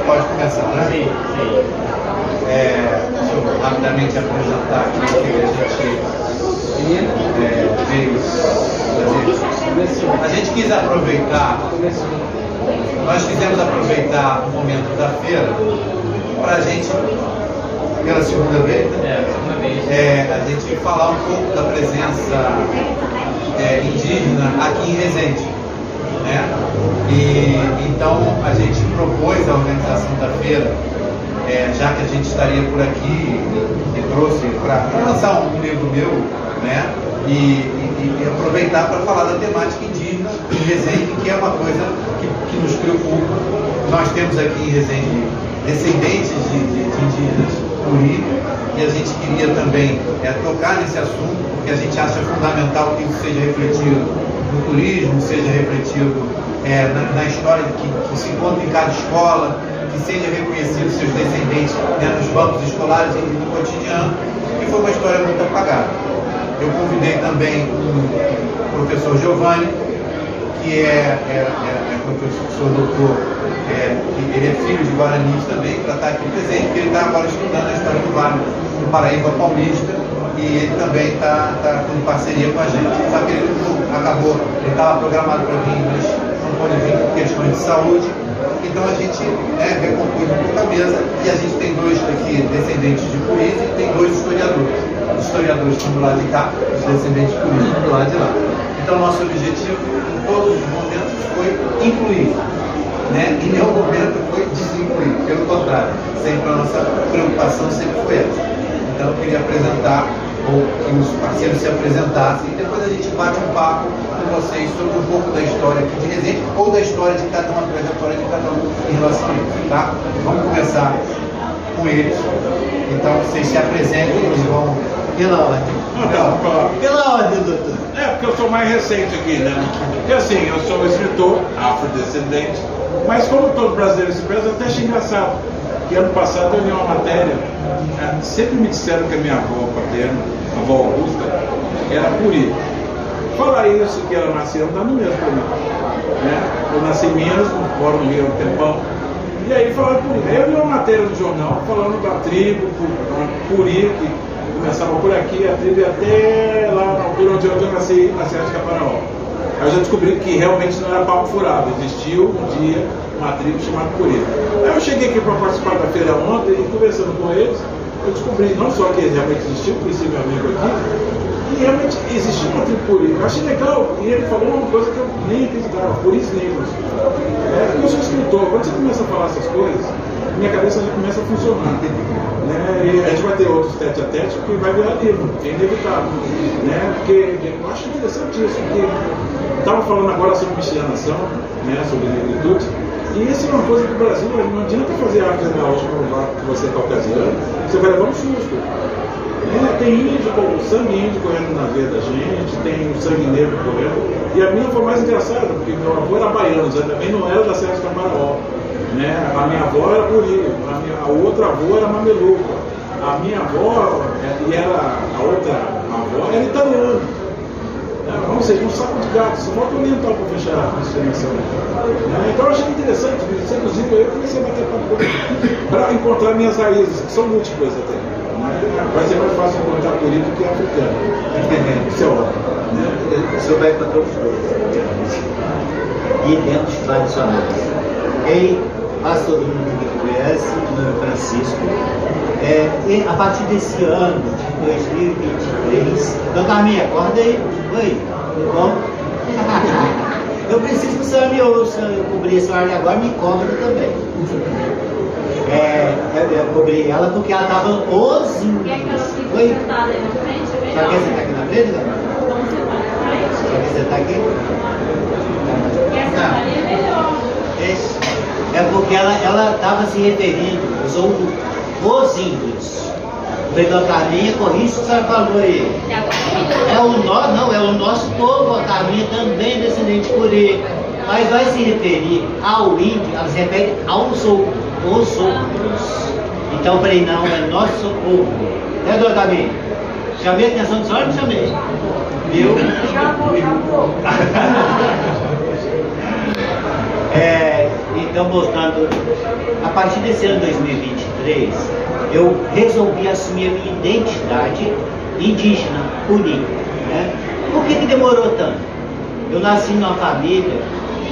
pode começar, né? Sim, sim. Deixa eu rapidamente apresentar aqui o que a gente veio fazer. A gente quis aproveitar, nós quisemos aproveitar o momento da feira para a gente, pela segunda vez, a gente falar um pouco da presença indígena aqui em Resende. Né? E então a gente propôs a organização da feira, já que a gente estaria por aqui, e trouxe para lançar um livro meu, né? E aproveitar para falar da temática indígena em Resende, que é uma coisa que nos preocupa. Nós temos aqui em Resende descendentes de indígenas Curi, e a gente queria também tocar nesse assunto, porque a gente acha fundamental que isso seja refletido no turismo, seja refletido na história que se encontra em cada escola, que seja reconhecido seus descendentes nos bancos escolares e no cotidiano, que foi uma história muito apagada. Eu convidei também o professor Giovanni, que é professor doutor, ele é filho de guaranis também, para estar aqui presente, porque ele está agora estudando a história do Vale do Paraíba Paulista, e ele também está em parceria com a gente. Só que ele acabou, ele estava programado para vir, mas não pôde vir por questões de saúde. Então a gente recompôs um pouco a mesa, e a gente tem dois aqui descendentes de Puris e tem dois historiadores. Os historiadores estão do lado de cá, os descendentes de Puris estão do lado de lá. Então nosso objetivo em todos os momentos foi incluir. Em nenhum momento foi desincluir, pelo contrário, sempre a nossa preocupação sempre foi essa. Então eu queria apresentar, ou que os parceiros se apresentassem, e depois a gente bate um papo com vocês sobre um pouco da história aqui de Resende, ou da história de cada um, a trajetória de cada um em relação a isso, tá? Vamos começar com eles. Então vocês se apresentem e eles vão... Pela ordem. Pela ordem, doutor. Porque eu sou mais recente aqui, né? Porque assim, eu sou escritor, afrodescendente, mas como todo brasileiro se pensa, eu até achei engraçado que ano passado eu li uma matéria, sempre me disseram que a minha avó paterna, a avó Augusta, era Curi. Falar isso, que ela nasceu, não dá no mesmo para mim. Eu nasci em Minas, moro no Rio há um tempão, e aí falaram Curi. Aí eu li uma matéria no jornal falando da tribo Curi, que começava por aqui, a tribo ia até lá na altura onde eu nasci, na Serra de Caparaó. Aí eu já descobri que realmente não era papo furado, existiu um dia uma tribo chamada Curi. Aí eu cheguei aqui para participar da feira ontem e conversando com eles, eu descobri não só que realmente existiu, conheci meu amigo aqui, e realmente existiu uma tribo Curi. Eu achei legal, e ele falou uma coisa que eu nem acreditava, Curis negros. Porque eu sou escritor, quando você começa a falar essas coisas, minha cabeça já começa a funcionar. E a gente vai ter outros tete a tete porque vai virar livro, é inevitável. Porque eu acho interessante isso, porque estava falando agora sobre miscigenação, sobre negritude, e isso é uma coisa que o Brasil não adianta fazer arte genealógica para provar que você é caucasiano, você vai levar um susto. Tem índio, sangue índio correndo na veia da gente, tem o sangue negro correndo, e a minha foi mais engraçada, porque meu avô era baiano, também não era da Serra de Caparaó. A minha avó era Curi, a outra avó era Mameluca, a minha avó a outra avó era italiana. Ou seja, um saco de gato, só falta oriental para fechar a miscigenação. Então eu achei interessante, inclusive eu comecei a bater papo para encontrar minhas raízes, que são múltiplas até. Vai ser mais fácil encontrar Curi do que africano. Isso é óbvio. O senhor vai encontrar os dois. E dentro dos tradicionais. Quase todo mundo que conhece, o nome é Francisco. E a partir desse ano, de 2023, então Carminha, acorda aí. Oi, tudo bom? Eu preciso que o senhor me ouça, eu cobri esse horário agora, me cobra também. Eu cobri ela porque ela estava os índios. Quer que ela fique Oi? sentada aí na frente? É Já melhor. quer sentar aqui na frente, né? Vamos sentar na frente. Já quer sentar aqui? Quer sentar ali é melhor. É porque ela estava se referindo, usou os índios. O vereador Carminha, corrige o que a senhora falou aí. É o nosso povo, a Carminha também é descendente de Curi. Mas vai se referir ao índio, ela se refere aos outros. Então eu falei, não, é nosso povo. Né, doutor Carminha? Chamei a atenção do senhor ou não chamei? Viu? Já vou. Então, voltando, a partir desse ano 2023, eu resolvi assumir a minha identidade indígena, política. Né? Por que demorou tanto? Eu nasci numa família,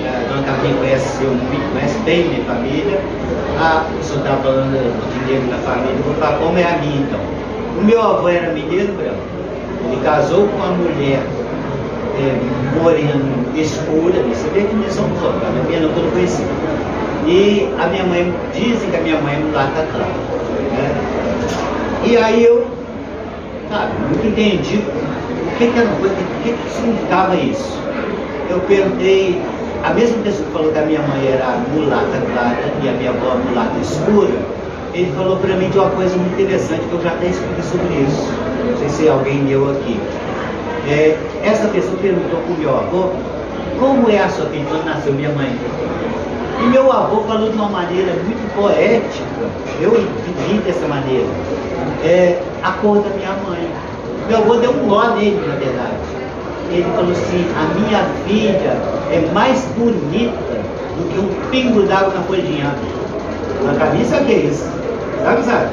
a dona Carminha conhece bem minha família. O senhor estava falando de negro na família, vou falar como é a minha então. O meu avô era mineiro branco, ele casou com uma mulher morena escura, isso é definição toda, a minha não eu conheci. E a minha mãe, dizem que a minha mãe é mulata clara. Né? E aí eu, sabe, nunca entendi o que significava isso. Eu perguntei, a mesma pessoa que falou que a minha mãe era mulata clara e a minha avó mulata escura, ele falou para mim de uma coisa muito interessante que eu já até expliquei sobre isso. Não sei se alguém leu aqui. Essa pessoa perguntou para o meu avô como é a sua filha quando nasceu minha mãe. E meu avô falou de uma maneira muito poética, eu entendi dessa maneira, a cor da minha mãe. Meu avô deu um nó nele, na verdade. Ele falou assim, a minha filha é mais bonita do que um pingo d'água na folha de inhame. Na cabeça que é isso? Sabe?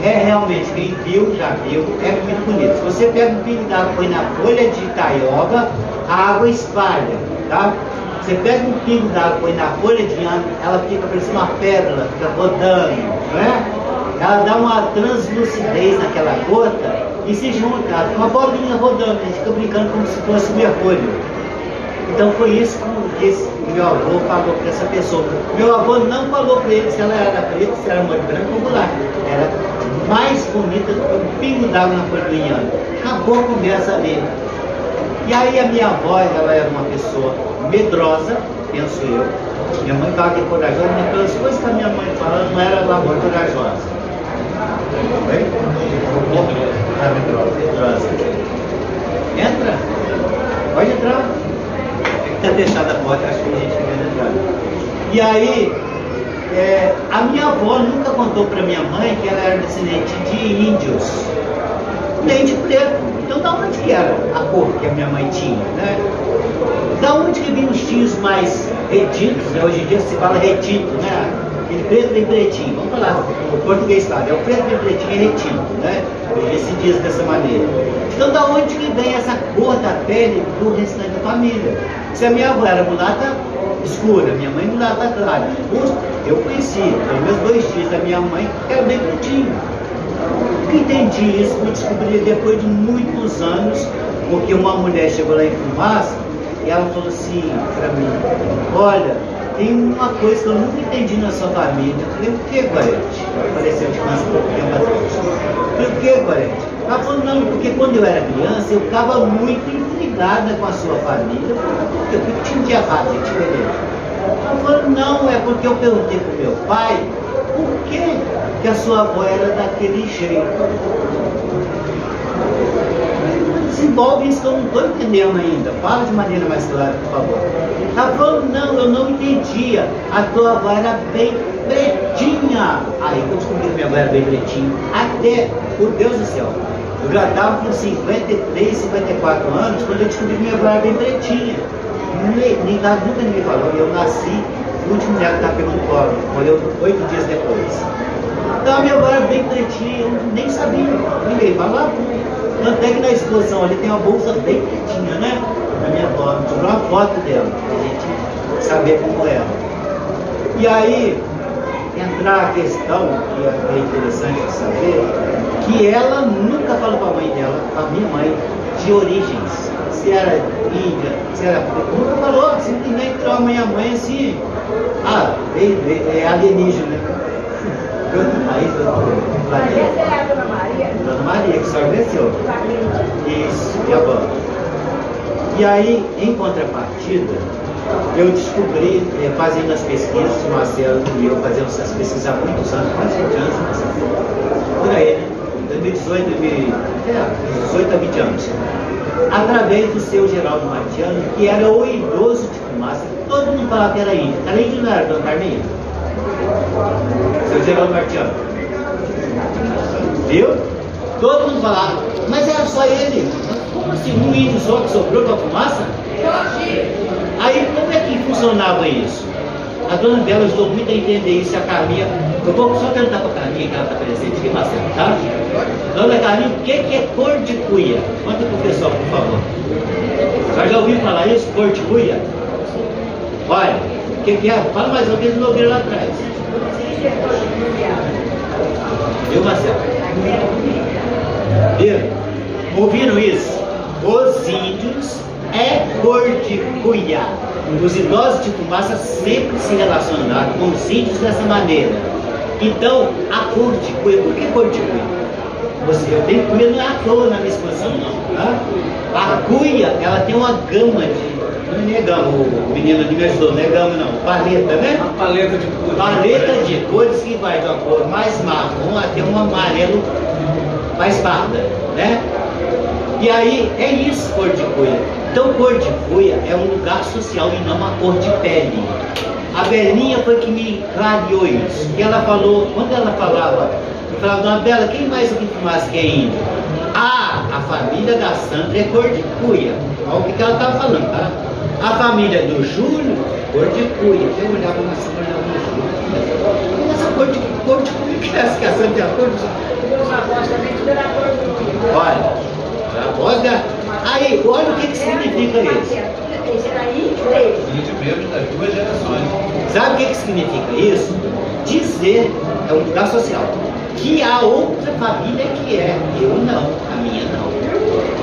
É realmente, quem viu, já viu, é muito bonito. Se você pega um pingo d'água e põe na folha de taioba, a água espalha, tá? Você pega um pingo d'água e põe na folha de inhame, ela fica parecendo uma pérola, fica rodando, não é? Ela dá uma translucidez naquela gota e se junta, ela fica uma bolinha rodando, a gente fica brincando como se fosse um mergulho. Então foi isso que o meu avô falou para essa pessoa. Meu avô não falou para ele se ela era preta, se era mulher branca ou mulata. Era mais bonita do que um pingo d'água na folha do inhame. Acabou a conversa ali. E aí a minha avó, ela era uma pessoa medrosa, penso eu. Minha mãe fala que é corajosa, mas pelas coisas que a minha mãe fala, não era lá muito corajosa. Oi? Medrosa. Entra. Pode entrar. Está fechada a porta, acho que a gente quer entrar. E aí, a minha avó nunca contou para minha mãe que ela era descendente de índios, nem de preto. Então, da onde que era a cor que a minha mãe tinha, né? Da onde que vinham os tios mais retidos, né? Hoje em dia se fala retito, né? Aquele preto bem pretinho, vamos falar, o português fala, é o preto bem pretinho e retido, né? Hoje se diz dessa maneira. Então, da onde que vem essa cor da pele do restante da família? Se a minha avó era mulata escura, minha mãe mulata clara, eu conheci, pelo menos 2 tios da minha mãe, que era bem pretinho. Eu entendi isso, fui descobrir depois de muitos anos, porque uma mulher chegou lá em Fumaça e ela falou assim para mim, olha, tem uma coisa que eu nunca entendi na sua família. Eu falei, o que, Gorete? Apareceu de criança pouco tempo atrás. Eu falei, o que, Gorete? Ela falou, não, porque quando eu era criança, eu ficava muito intrigada com a sua família. Eu falei, por quê? Porque tinha de errado, é diferente. Ela falou, não, é porque eu perguntei para o meu pai, por que a sua avó era daquele jeito? Desenvolve isso que eu não estou entendendo ainda. Fala de maneira mais clara, por favor. Ela falou, não, eu não entendia. A tua avó era bem pretinha. Aí eu descobri que minha avó era bem pretinha. Até, por Deus do céu, eu já estava com 53, 54 anos quando eu descobri que minha avó era bem pretinha. Nunca ninguém falou. Eu nasci, o último dia que estava pegando colo. Morreu 8 dias depois. Então a minha avó era bem pretinha, eu nem sabia. Ninguém falava. Tanto é que na exposição ali tem uma bolsa bem pretinha, né? Na minha avó, tirou uma foto dela, pra gente saber como era. E aí, entrar a questão, que é interessante de saber, que ela nunca falou para a mãe dela, para a minha mãe, de origens. Se era índia, se era... Nunca falou, simplesmente tirou a minha mãe assim, é alienígena. Aí, Essa é a Dona Maria? Dona Maria, que só agradeceu. Isso, e a banda. E aí, em contrapartida, eu descobri, fazendo as pesquisas, o Marcelo e eu fazendo essas pesquisas há muitos anos, quase 20 anos, por aí, né? 2018, 18 a 20 anos. Através do seu Geraldo Martiano, que era o idoso de Fumaça, todo mundo falava que era índio. Era índio, não era, Dona Carminha? Seu Geraldo Martiano. Viu? Todo mundo falava, mas era só ele. Como assim, um índio só que sobrou para a Fumaça? Aí como é que funcionava isso? A dona Bela ajudou muito a entender isso, a Carminha. Eu vou só perguntar para a Carminha, que ela está presente aqui, Marcelo, tá? Dona Carminha, o que é cor de cuia? Conta para o pessoal, por favor. Já ouviu falar isso? Cor de cuia? Olha, o que é? Fala mais ou menos, não ouviram lá atrás. Viu, Marcelo? Viu? Ouviram isso? Os índios é cor de cuia. Os idosos de fumaça sempre se relacionaram com os índios dessa maneira. Então, a cor de cuia, por que cor de cuia? Eu tenho cuia, não é à toa na minha exposição, não. Tá? A cuia, ela tem uma gama de. Não é gama, o menino de me ajudou, não é gama não, paleta, né? Uma paleta de cores. Paleta de cores que vai de uma cor mais marrom até um amarelo mais parda, né? E aí, é isso, cor de cuia. Então, cor de cuia é um lugar social e não uma cor de pele. A Belinha foi que me clareou isso. E ela falou, quando ela falava, eu falava, dona Bela, quem mais aqui fumaça que é índio? Ah, a família da Sandra é cor de cuia. Olha o que ela estava falando, tá? A família do Júlio, cor de cuia. Eu olhava na Sandra do Júlio. Essa cor de cuia que é essa que a Sandra é a cor de cuia? Meus avós também tudo era cor de cuia. Olha, a voz da... Aí, olha o que significa isso. Esse era índio dele. Índio mesmo das duas gerações. Sabe o que significa isso? Dizer, é um lugar social, que a outra família que é, eu não, a minha não.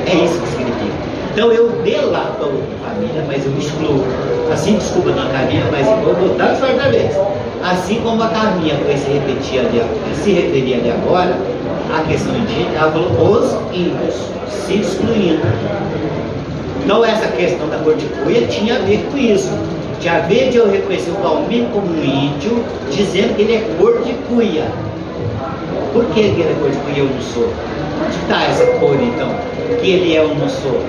É isso que significa. Então eu delato a outra família, mas eu excluo. Assim, desculpa, dona Carminha, mas eu vou botar de outra vez. Assim como a Carminha foi se referir ali agora, a questão indígena, ela falou os índios, se excluindo. Então essa questão da cor de cuia tinha a ver com isso. Tinha a ver de eu reconhecer o Palmiro como um índio, dizendo que ele é cor de cuia. Por que ele é cor de cuia e eu não sou? Onde está essa cor então? Que ele é ou não sou?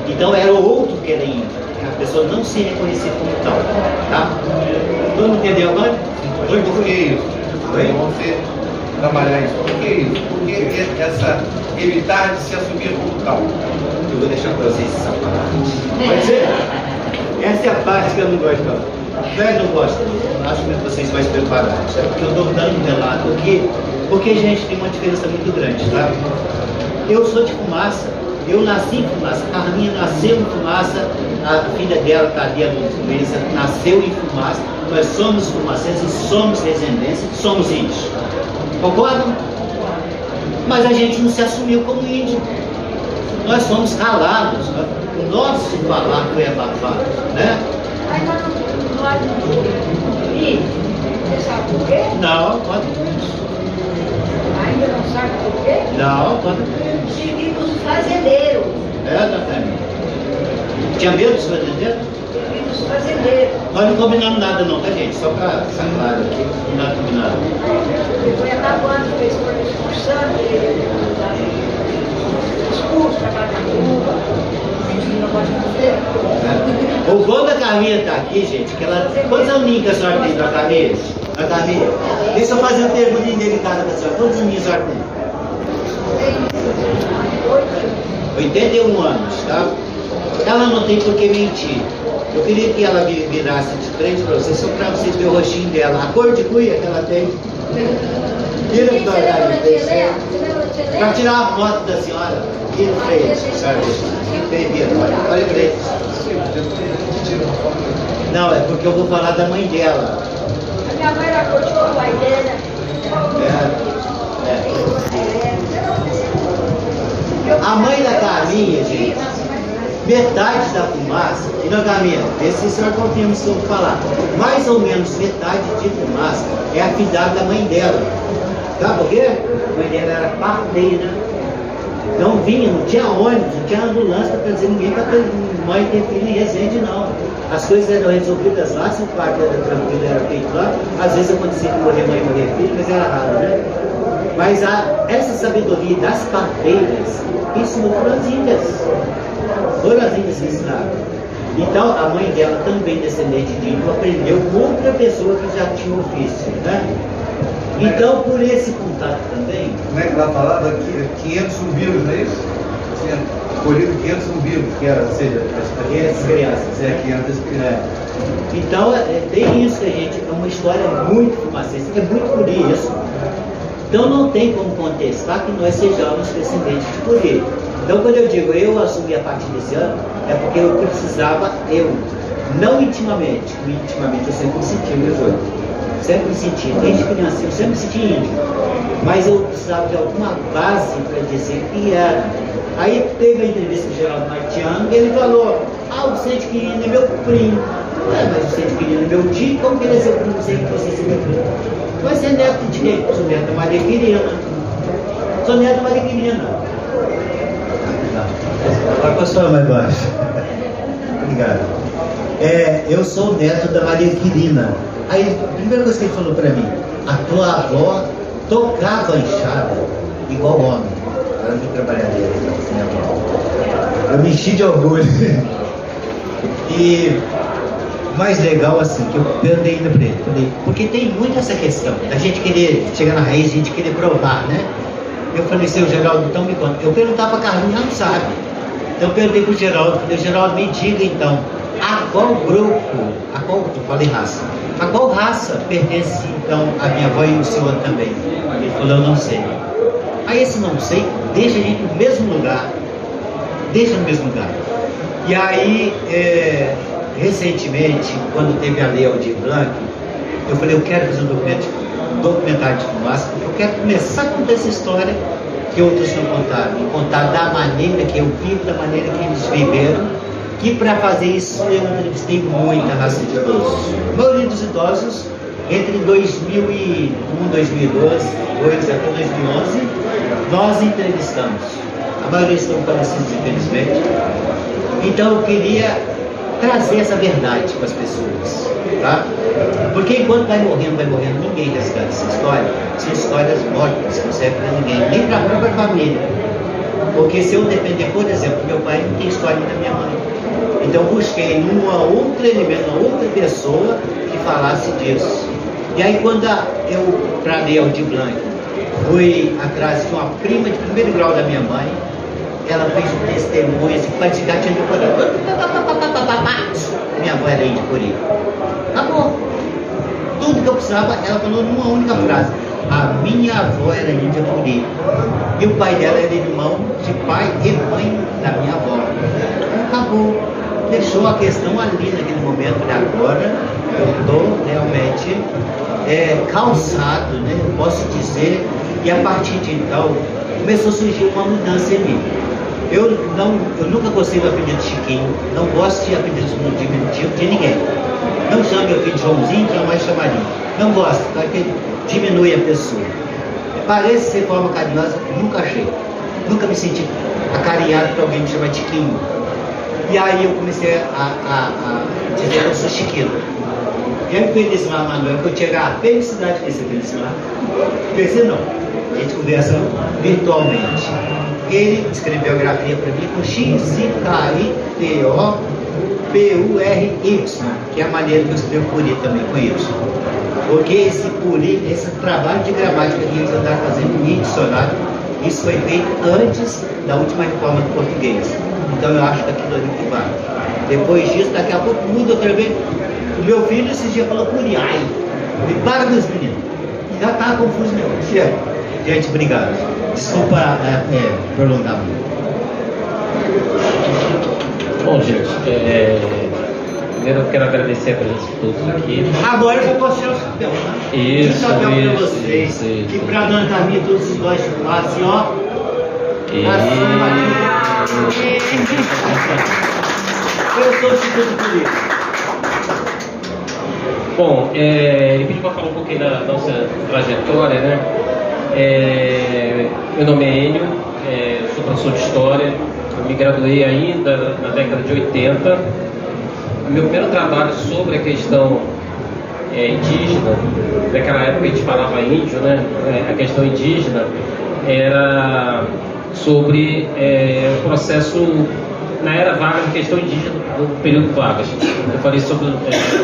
Então era o outro que era índio. A pessoa não se reconhecer como tal. Tá? Todo mundo entendeu agora? Por que isso? Você trabalhar isso. Por que isso? Por que essa evitar de se assumir como tal? Eu vou deixar para vocês essa parte. Pode ser? Essa é a parte que eu não gosto. Eu não gosto. Acho que vocês mais preparados. É porque eu estou dando um relato aqui, porque, gente, tem uma diferença muito grande, tá? Eu sou de Fumaça. Eu nasci em Fumaça. A Carminha nasceu em Fumaça. A filha dela, Thalia Luiza, nasceu em Fumaça. Nós somos fumacenses, somos descendentes, somos índios. Concordam? Mas a gente não se assumiu como índio. Nós somos calados. O nosso falar foi abafado, né? Mas nós não. E você sabe por quê? Não, pode. Ainda não sabe por quê? Não, pode. Servimos fazendeiros. É, Natália. Tinha medo dos fazendeiros? Servimos fazendeiros. Nós não combinamos nada não, tá, gente? Só para ficar claro aqui, não é combinado. Foi acabando, fez por expulsando ele. Expulso, trabalhando uva. Não pode fazer. O bom da Carminha tá aqui, gente, que ela... Quantos aninhos que a senhora tem da Carminha? A Carminha? Deixa eu fazer uma pergunta indelicada pra senhora. Quantos aninhos a senhora tem? 81 anos, tá? Ela não tem por que mentir. Eu queria que ela virasse de frente para vocês, só para vocês verem o rostinho dela. A cor de cuia que ela tem. Vira para a Carminha. Para tirar a foto da senhora. Vira feia, senhora. Olha para ele. Não, é porque eu vou falar da mãe dela. A minha mãe era cor de pai dela. A mãe da Carminha, gente, metade da fumaça, e na Carminha, vê se o senhor confirma se eu vou falar, mais ou menos metade de fumaça é a filhada da mãe dela. Sabe por quê? A mãe dela era parteira. Não vinha, não tinha ônibus, não tinha ambulância para trazer ninguém para ter mãe ter filho em Resende, não. As coisas eram resolvidas lá, se o parto era tranquilo, era feito lá. Às vezes acontecia que morrer mãe e morrer filho, mas era raro, né? Mas essa sabedoria das parteiras, isso não foram as índias. Foram as índias que ensinaram. Então, a mãe dela, também descendente de índio, aprendeu com outra pessoa que já tinha ofício, né? Então, por esse contato também... Como é que ela falava? 500 subiram, não é isso? tinha colhido 500 umbigos, que era, ou seja, as 500 crianças. 500 crianças. Então, tem isso, gente, é uma história muito fumacenta, é muito por isso. Então, não tem como contestar que nós sejamos descendentes de Curi. Então, quando eu digo eu assumi a partir desse ano, é porque eu precisava, não intimamente, eu sempre me senti meu jogo. Sempre me senti, desde criança, eu sempre me senti índio. Mas eu precisava de alguma base para dizer que era. Aí teve a entrevista com o Geraldo Martiano e ele falou: o Vicente Quirino é meu primo. Mas o Vicente Quirino é meu tio, como que ele é seu primo sem que você seja meu primo? Mas você é neto de quem? Sou neto da Maria Quirina. Sou neto da Maria Quirina. Agora posso falar mais baixo? Obrigado. Eu sou neto da Maria Quirina. Aí, a primeira coisa que ele falou pra mim: a tua avó tocava a enxada igual homem. Agora eu fui trabalhar dele, minha avó. Eu me enchi de orgulho. E o mais legal, assim, que eu perguntei ainda pra ele, falei, porque tem muito essa questão da gente querer chegar na raiz, a gente querer provar, né? Eu falei, seu Geraldo, então me conta. Eu perguntava pra Carlinhos, ela não sabe. Então eu perguntei pro Geraldo, falei, Geraldo, me diga então, a qual grupo, eu falei raça, a qual raça pertence então a minha avó e o senhor também? Ele falou, eu não sei. Aí esse não sei, deixa a gente no mesmo lugar. E aí, recentemente, quando teve a Lei Aldir Blanc, eu falei, eu quero fazer um documentário de fumaça, porque eu quero começar a contar essa história que outros não contaram, e contar da maneira que eu vivo, da maneira que eles viveram, que para fazer isso eu entrevistei muita raça de idosos. A maioria dos idosos, entre 2001, 2012, até 2011, nós entrevistamos. A maioria estão falecidos, infelizmente. Então eu queria trazer essa verdade para as pessoas, tá? Porque enquanto vai morrendo, ninguém resgata essa história. São histórias mortas, não servem para ninguém, nem para a própria família. Porque se eu depender, por exemplo, meu pai não tem história da minha mãe. Então eu busquei numa outra elemento, uma outra pessoa que falasse disso. E aí quando eu, para ler Aldir Blanc, fui atrás de uma prima de primeiro grau da minha mãe, ela fez um testemunho assim, para dizer que tinha de Curi. Minha avó era índia Curi. Acabou. Tudo que eu precisava, ela falou numa única frase. A minha avó era índia Curi. E o pai dela era irmão de pai e mãe da minha avó. Acabou. Deixou a questão ali naquele momento de agora. Eu estou realmente calçado, né? Eu posso dizer. E a partir de então, começou a surgir uma mudança em mim. Eu nunca gostei do apelido Chiquinho, não gosto de apelidos diminutivo de ninguém. Não chame meu filho de Joãozinho, jamais chamaria. Não gosto, porque diminui a pessoa. Parece ser forma carinhosa, nunca achei. Nunca me senti acarinhado para alguém me chamar de Chiquinho. E aí eu comecei a dizer que eu sou Chiquinho. E aí o Felismar Manuel, que eu tinha a felicidade de conhecer o Felismar, conhecer não, a gente conversa virtualmente. Ele escreveu a grafia para mim com XIKITOPURY, que é a maneira que eu escrevo Curi também com Y. Porque esse Curi, esse trabalho de gramática que eles andaram fazendo em dicionário, isso foi feito antes da última reforma do português. Então eu acho que aquilo ali que vale. Depois disso, daqui a pouco muda outra vez. O meu filho esses dias falou Curi. Ai, me para meus meninos. Já está confuso meu. Chega. Gente, obrigado. Desculpa prolongar muito. Bom, gente, primeiro eu quero agradecer a presença de todos aqui. Agora eu já posso tirar o chapéu, né? Isso, chapéu para isso, vocês. isso. E para a dona Camila, todos os dois lá, assim, ó. Eu sou o Instituto Político. Bom, ele pediu para falar um pouquinho da nossa trajetória, né? Meu nome é Enio, sou professor de História, eu me graduei ainda na década de 80. Meu primeiro trabalho sobre a questão indígena, naquela época a gente falava índio, né? A questão indígena era sobre o processo na era Vargas, a questão indígena no período Vargas. Eu falei sobre o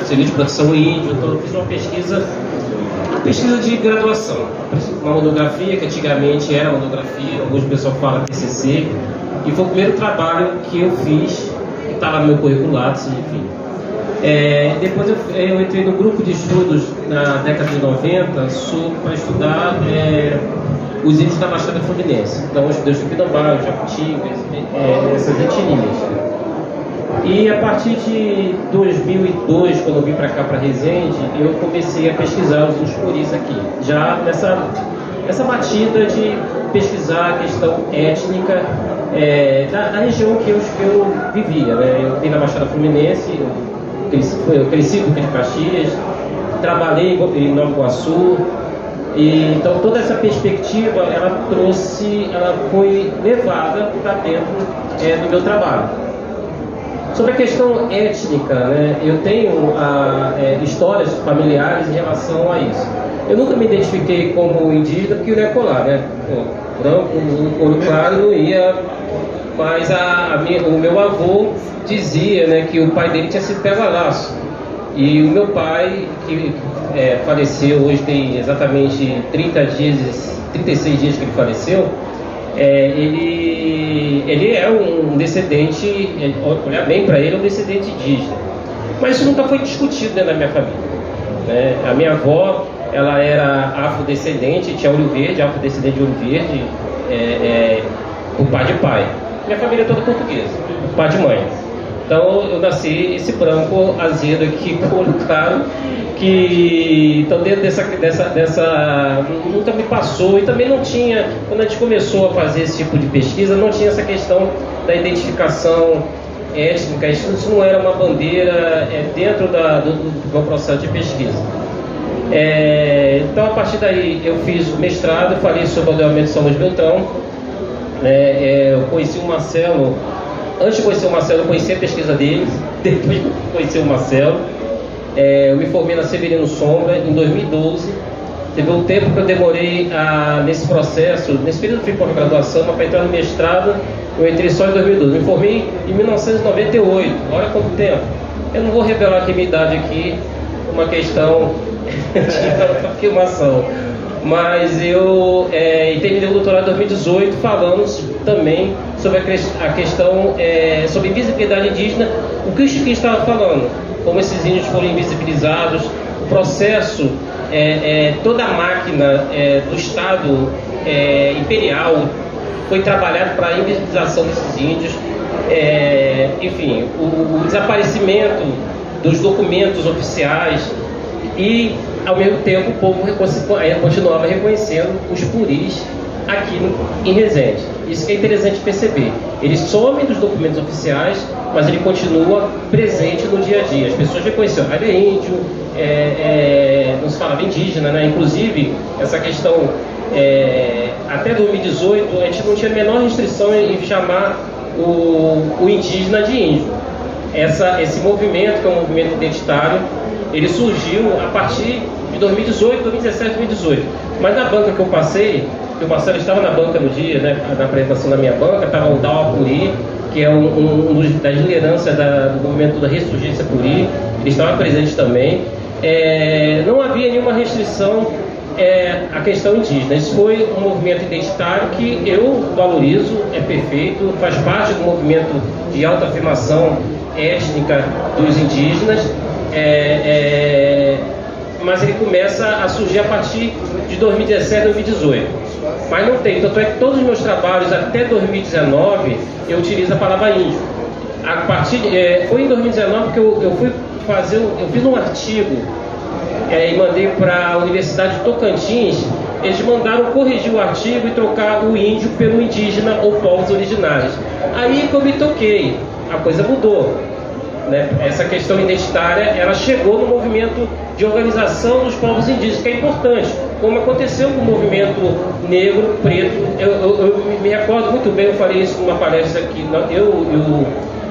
serviço de produção índio, então eu fiz uma pesquisa de graduação, uma monografia que antigamente era monografia, hoje o pessoal fala TCC, E foi o primeiro trabalho que eu fiz, que está lá no meu currículo Lattes, enfim. Depois eu entrei no grupo de estudos na década de 90 para estudar os índios da Baixada Fluminense. Então eu estudei os Tupinambás, Jacutingas, essas etnias. E a partir de 2002, quando eu vim para cá, para Resende, eu comecei a pesquisar os índios puris aqui. Já nessa batida de pesquisar a questão étnica da região que eu vivia, né? Eu vim na Baixada Fluminense, eu cresci no Duque de Caxias, trabalhei em Nova Iguaçu, e então toda essa perspectiva ela foi levada para dentro do meu trabalho. Sobre a questão étnica, né, eu tenho histórias familiares em relação a isso. Eu nunca me identifiquei como indígena porque eu não ia colar, né? Branco, olho claro, não ia. Mas o meu avô dizia, né, que o pai dele tinha sido pego a laço. E o meu pai, que faleceu, hoje tem exatamente 36 dias que ele faleceu, ele é um descendente, olhar bem para ele, é um descendente indígena. Mas isso nunca foi discutido dentro da minha família, né? A minha avó, ela era afrodescendente, tinha olho verde, afrodescendente de olho verde, por pai de pai. Minha família é toda portuguesa, por pai de mãe. Então eu nasci esse branco azedo aqui, com olho claro, que então dentro dessa nunca me passou, e também não tinha, quando a gente começou a fazer esse tipo de pesquisa, não tinha essa questão da identificação étnica, isso não era uma bandeira dentro do meu processo de pesquisa. Então a partir daí eu fiz o mestrado, falei sobre o aldeamento de São Luís Beltrão, eu conheci o Marcelo. Antes de conhecer o Marcelo, eu conheci a pesquisa deles, depois de conhecer o Marcelo. Eu me formei na Severino Sombra em 2012. Teve um tempo que eu demorei nesse processo, nesse período de pós-graduação, para entrar no mestrado, eu entrei só em 2012. Me formei em 1998, olha quanto tempo. Eu não vou revelar aqui a minha idade aqui, uma questão de afirmação. Mas eu terminei o doutorado em 2018 falando também sobre a questão sobre invisibilidade indígena, o que o Chiquinho estava falando, como esses índios foram invisibilizados, o processo, toda a máquina do Estado imperial foi trabalhado para a invisibilização desses índios, enfim, o desaparecimento dos documentos oficiais. E, ao mesmo tempo, o povo continuava reconhecendo os puris aqui em Resende. Isso que é interessante perceber. Ele some dos documentos oficiais, mas ele continua presente no dia a dia. As pessoas reconheceram, ele é índio, não se falava indígena, né? Inclusive, essa questão, até 2018, a gente não tinha a menor restrição em chamar o indígena de índio. Esse movimento, que é um movimento identitário, ele surgiu a partir de 2018, 2017, 2018. Mas na banca que eu passei, que o Marcelo estava na banca no dia, né, na apresentação da minha banca, estava o Dal Apuri, que é um das lideranças do movimento da Ressurgência Puri, ele estava presente também. Não havia nenhuma restrição à questão indígena. Isso foi um movimento identitário que eu valorizo, é perfeito, faz parte do movimento de autoafirmação étnica dos indígenas. Mas ele começa a surgir a partir de 2017, 2018. Mas não tem, tanto é que todos os meus trabalhos até 2019 eu utilizo a palavra índio. Foi em 2019 que eu fiz um artigo e mandei para a Universidade de Tocantins. Eles mandaram corrigir o artigo e trocar o índio pelo indígena ou povos originários. Aí que eu me toquei, a coisa mudou. Né? Essa questão identitária, ela chegou no movimento de organização dos povos indígenas, que é importante, como aconteceu com o movimento negro, preto. Eu me recordo muito bem, eu falei isso numa palestra aqui, eu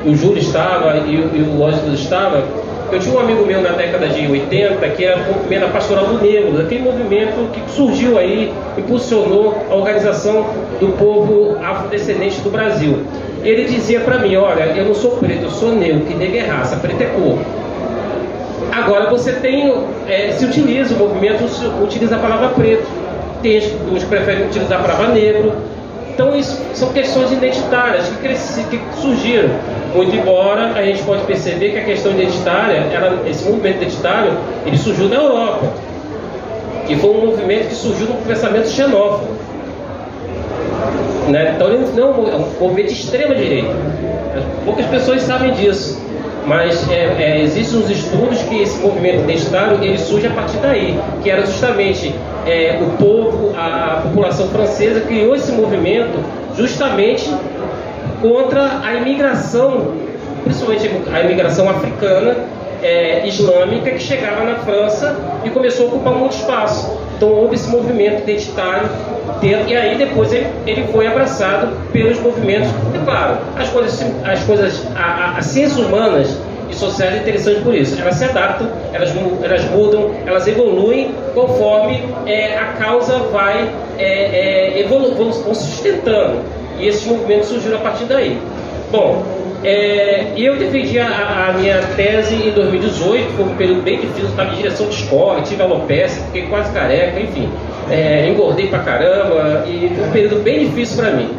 e o Júlio estava, e o Oswaldo estava. Eu tinha um amigo meu na década de 80, que era o movimento pastoral do negro, aquele movimento que surgiu aí, impulsionou a organização do povo afrodescendente do Brasil. Ele dizia para mim, olha, eu não sou preto, eu sou negro, que negro é raça, preto é cor. Agora você tem, se utiliza, o movimento utiliza a palavra preto, tem uns que preferem utilizar a palavra negro, Então isso são questões identitárias que surgiram. Muito embora a gente pode perceber que a questão identitária, esse movimento identitário, ele surgiu na Europa. E foi um movimento que surgiu num pensamento xenófobo. Né? Então ele não é um movimento de extrema direita. Poucas pessoas sabem disso. Mas existem uns estudos que esse movimento identitário ele surge a partir daí, que era justamente o povo, a população francesa criou esse movimento justamente contra a imigração, principalmente a imigração africana, islâmica, que chegava na França e começou a ocupar muito espaço. Então houve esse movimento identitário, e aí depois ele foi abraçado pelos movimentos. E claro, as ciências humanas e sociais são interessantes por isso. Elas se adaptam, elas mudam, elas evoluem conforme a causa vai vão sustentando. E esses movimentos surgiram a partir daí. Bom, eu defendi a minha tese em 2018, foi um período bem difícil, estava em direção de escola, tive alopecia, fiquei quase careca, enfim, engordei pra caramba, e foi um período bem difícil para mim.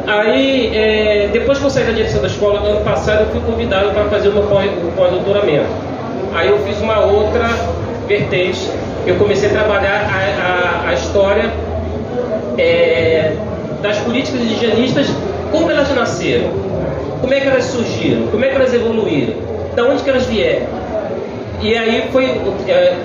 Aí, depois que eu saí da direção da escola, ano passado, eu fui convidado para fazer um pós-doutoramento. Aí eu fiz uma outra vertente, eu comecei a trabalhar a história das políticas indigenistas, como elas nasceram, como é que elas surgiram, como é que elas evoluíram, de onde que elas vieram. E aí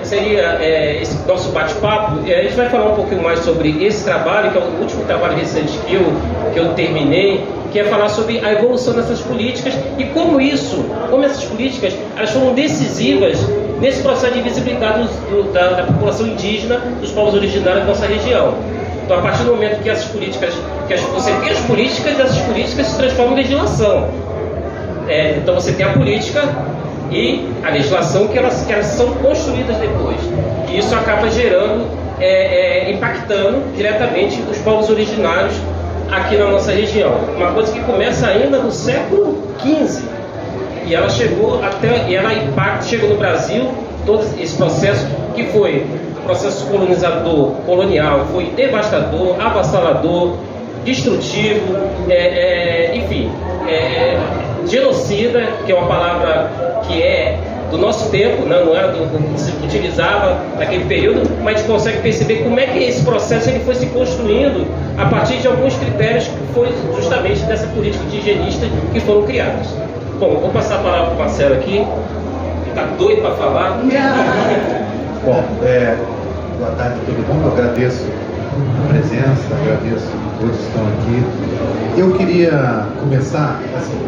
seria esse nosso bate-papo. A gente vai falar um pouquinho mais sobre esse trabalho, que é o último trabalho recente que eu terminei, que é falar sobre a evolução dessas políticas e como essas políticas elas foram decisivas nesse processo de visibilidade da população indígena, dos povos originários da nossa região. Então, a partir do momento que essas políticas, você tem as políticas, essas políticas se transformam em legislação. Então, você tem a política e a legislação que elas são construídas depois. E isso acaba gerando, impactando diretamente os povos originários aqui na nossa região. Uma coisa que começa ainda no século XV. E ela chegou chegou no Brasil, todo esse processo que foi processo colonial, foi devastador, avassalador, destrutivo, enfim, genocida, que é uma palavra que é do nosso tempo, não era do que se utilizava naquele período, mas a gente consegue perceber como é que esse processo ele foi se construindo a partir de alguns critérios que foi justamente dessa política indigenista que foram criadas. Bom, vou passar a palavra para o Marcelo aqui, que está doido para falar. Bom, boa tarde a todo mundo, eu agradeço a presença, agradeço a todos que estão aqui. Eu queria começar, assim,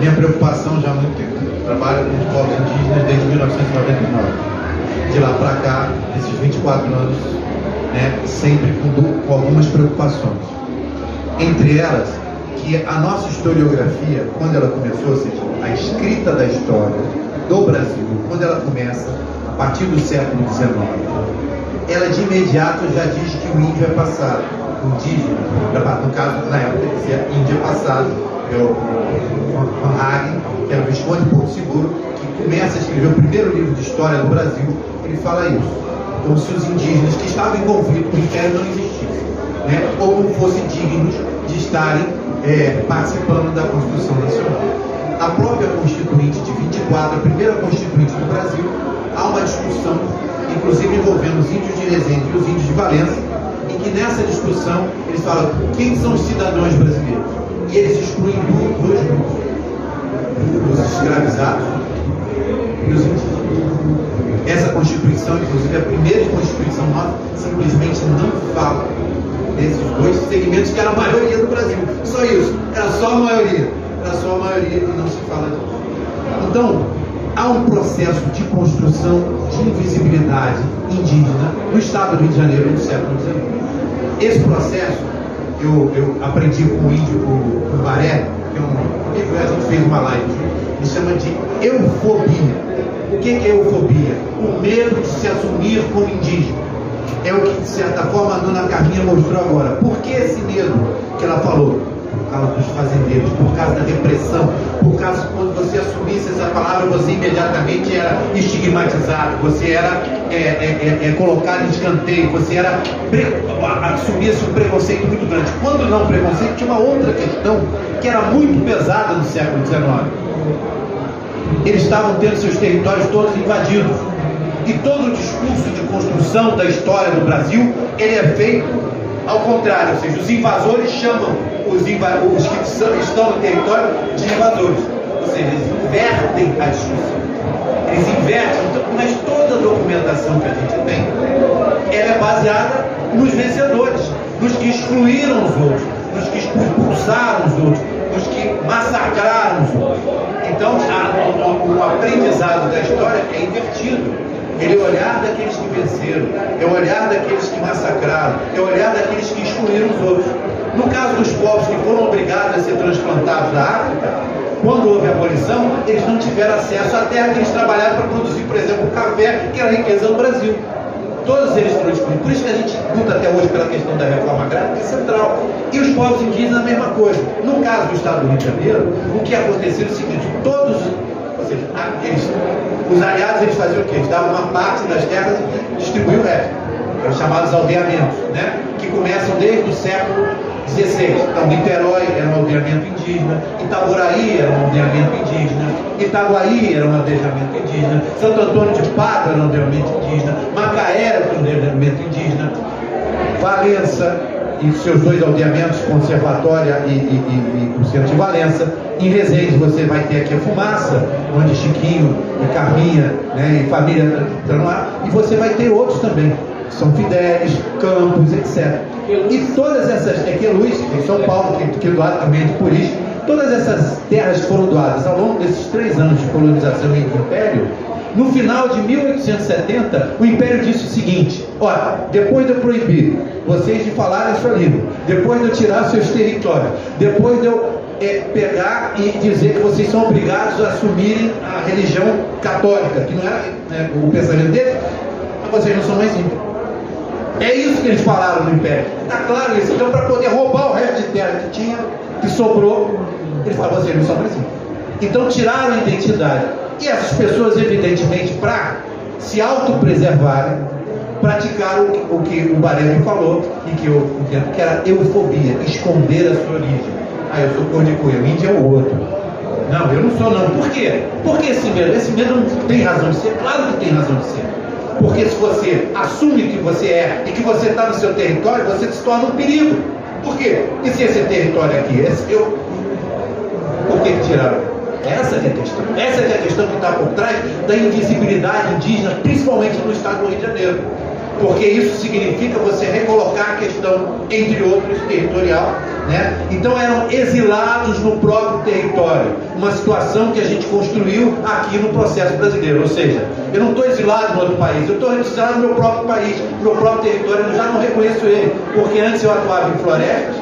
minha preocupação já há muito tempo, eu trabalho com os povos indígenas desde 1999. De lá para cá, esses 24 anos, né, sempre com algumas preocupações. Entre elas, que a nossa historiografia, quando ela começou, ou seja, a escrita da história do Brasil, quando ela começa, a partir do século XIX, ela de imediato já diz que o índio é passado, o indígena, no caso, na época, dizia índio é passado, pelo Van Hagen, que era o Visconde de Porto Seguro, que começa a escrever o primeiro livro de história do Brasil, ele fala isso. Como se os indígenas que estavam envolvidos com o Império não existissem, né? Ou não fossem dignos de estarem participando da Constituição Nacional. A própria Constituinte de 24, a primeira Constituinte do Brasil, há uma discussão, inclusive envolvendo os índios de Resende e os índios de Valença, em que nessa discussão eles falam quem são os cidadãos brasileiros. E eles excluem dois grupos: os escravizados e os indígenas. Essa Constituição, inclusive a primeira Constituição nossa, simplesmente não fala desses dois segmentos que era a maioria do Brasil. Só isso, era só a maioria. Era só a maioria e não se fala disso. Então, há um processo de construção de invisibilidade indígena no estado do Rio de Janeiro no século XIX. Esse processo, eu aprendi com o índio, com o Baré, que a gente fez uma live, ele chama de eufobia. O que é eufobia? O medo de se assumir como indígena. É o que, de certa forma, a dona Carminha mostrou agora. Por que esse medo que ela falou? causa dos fazendeiros, por causa da repressão, por causa de quando você assumisse essa palavra, você imediatamente era estigmatizado, você era colocado em escanteio, você era assumia-se um preconceito muito grande. Quando não preconceito, tinha uma outra questão que era muito pesada no século XIX. Eles estavam tendo seus territórios todos invadidos. E todo o discurso de construção da história do Brasil, ele é feito ao contrário, ou seja, os invasores chamam os que estão no território de invasores. Ou seja, eles invertem a discussão. Eles invertem, mas toda a documentação que a gente tem, ela é baseada nos vencedores, nos que excluíram os outros, nos que expulsaram os outros, nos que massacraram os outros. Então, o aprendizado da história é invertido. Ele é o olhar daqueles que venceram, é o olhar daqueles que massacraram, é o olhar daqueles que excluíram os outros. No caso dos povos que foram obrigados a ser transplantados da África, quando houve a abolição, eles não tiveram acesso à terra que eles trabalharam para produzir, por exemplo, o café, que era a riqueza do Brasil. Todos eles foram excluídos. Por isso que a gente luta até hoje pela questão da reforma agrária, que é central. E os povos indígenas, a mesma coisa. No caso do Estado do Rio de Janeiro, o que aconteceu é o seguinte: ou seja, os aliados, eles faziam o quê? Eles davam uma parte das terras e distribuíam o resto. Eram chamados aldeamentos, né? Que começam desde o século XVI. Então, Niterói era um aldeamento indígena, Itaboraí era um aldeamento indígena, Itaguaí era um aldeamento indígena, Santo Antônio de Pádua era um aldeamento indígena, Macaé era um aldeamento indígena, Valença e seus dois aldeamentos, Conservatória e o Centro de Valença. Em Resende você vai ter aqui a Fumaça, onde Chiquinho e Carminha, né, e família estão lá, e você vai ter outros também, São Fidélis, Campos, etc. E todas essas, aqui é Luiz, em São Paulo, que do lado também é de Puris, todas essas terras foram doadas ao longo desses 3 anos de colonização e império. No final de 1870, o Império disse o seguinte: olha, depois de eu proibir vocês de falarem a sua língua, depois de eu tirar seus territórios, depois de eu pegar e dizer que vocês são obrigados a assumirem a religião católica, que não era o pensamento deles, vocês não são mais índios. É isso que eles falaram no Império. Está claro isso. Então, para poder roubar o resto de terra que tinha, que sobrou, eles falaram: vocês não são mais índios. Então, tiraram a identidade. E essas pessoas, evidentemente, para se autopreservarem, praticaram o que o Barelli falou, e que eu entendo que era eufobia, esconder a sua origem. Eu sou cor de cuia, o índio é o outro. Não, eu não sou não. Por quê? Porque esse medo? Esse medo não tem razão de ser? Claro que tem razão de ser. Porque se você assume que você é e que você está no seu território, você se torna um perigo. Por quê? E se esse território aqui é seu, por que tiraram? Essa é a questão. Essa é a questão que está por trás da invisibilidade indígena, principalmente no estado do Rio de Janeiro. Porque isso significa você recolocar a questão, entre outros, territorial, né? Então eram exilados no próprio território, uma situação que a gente construiu aqui no processo brasileiro. Ou seja, eu não estou exilado no outro país, eu estou exilado no meu próprio país, no meu próprio território. Eu já não reconheço ele, porque antes eu atuava em florestas.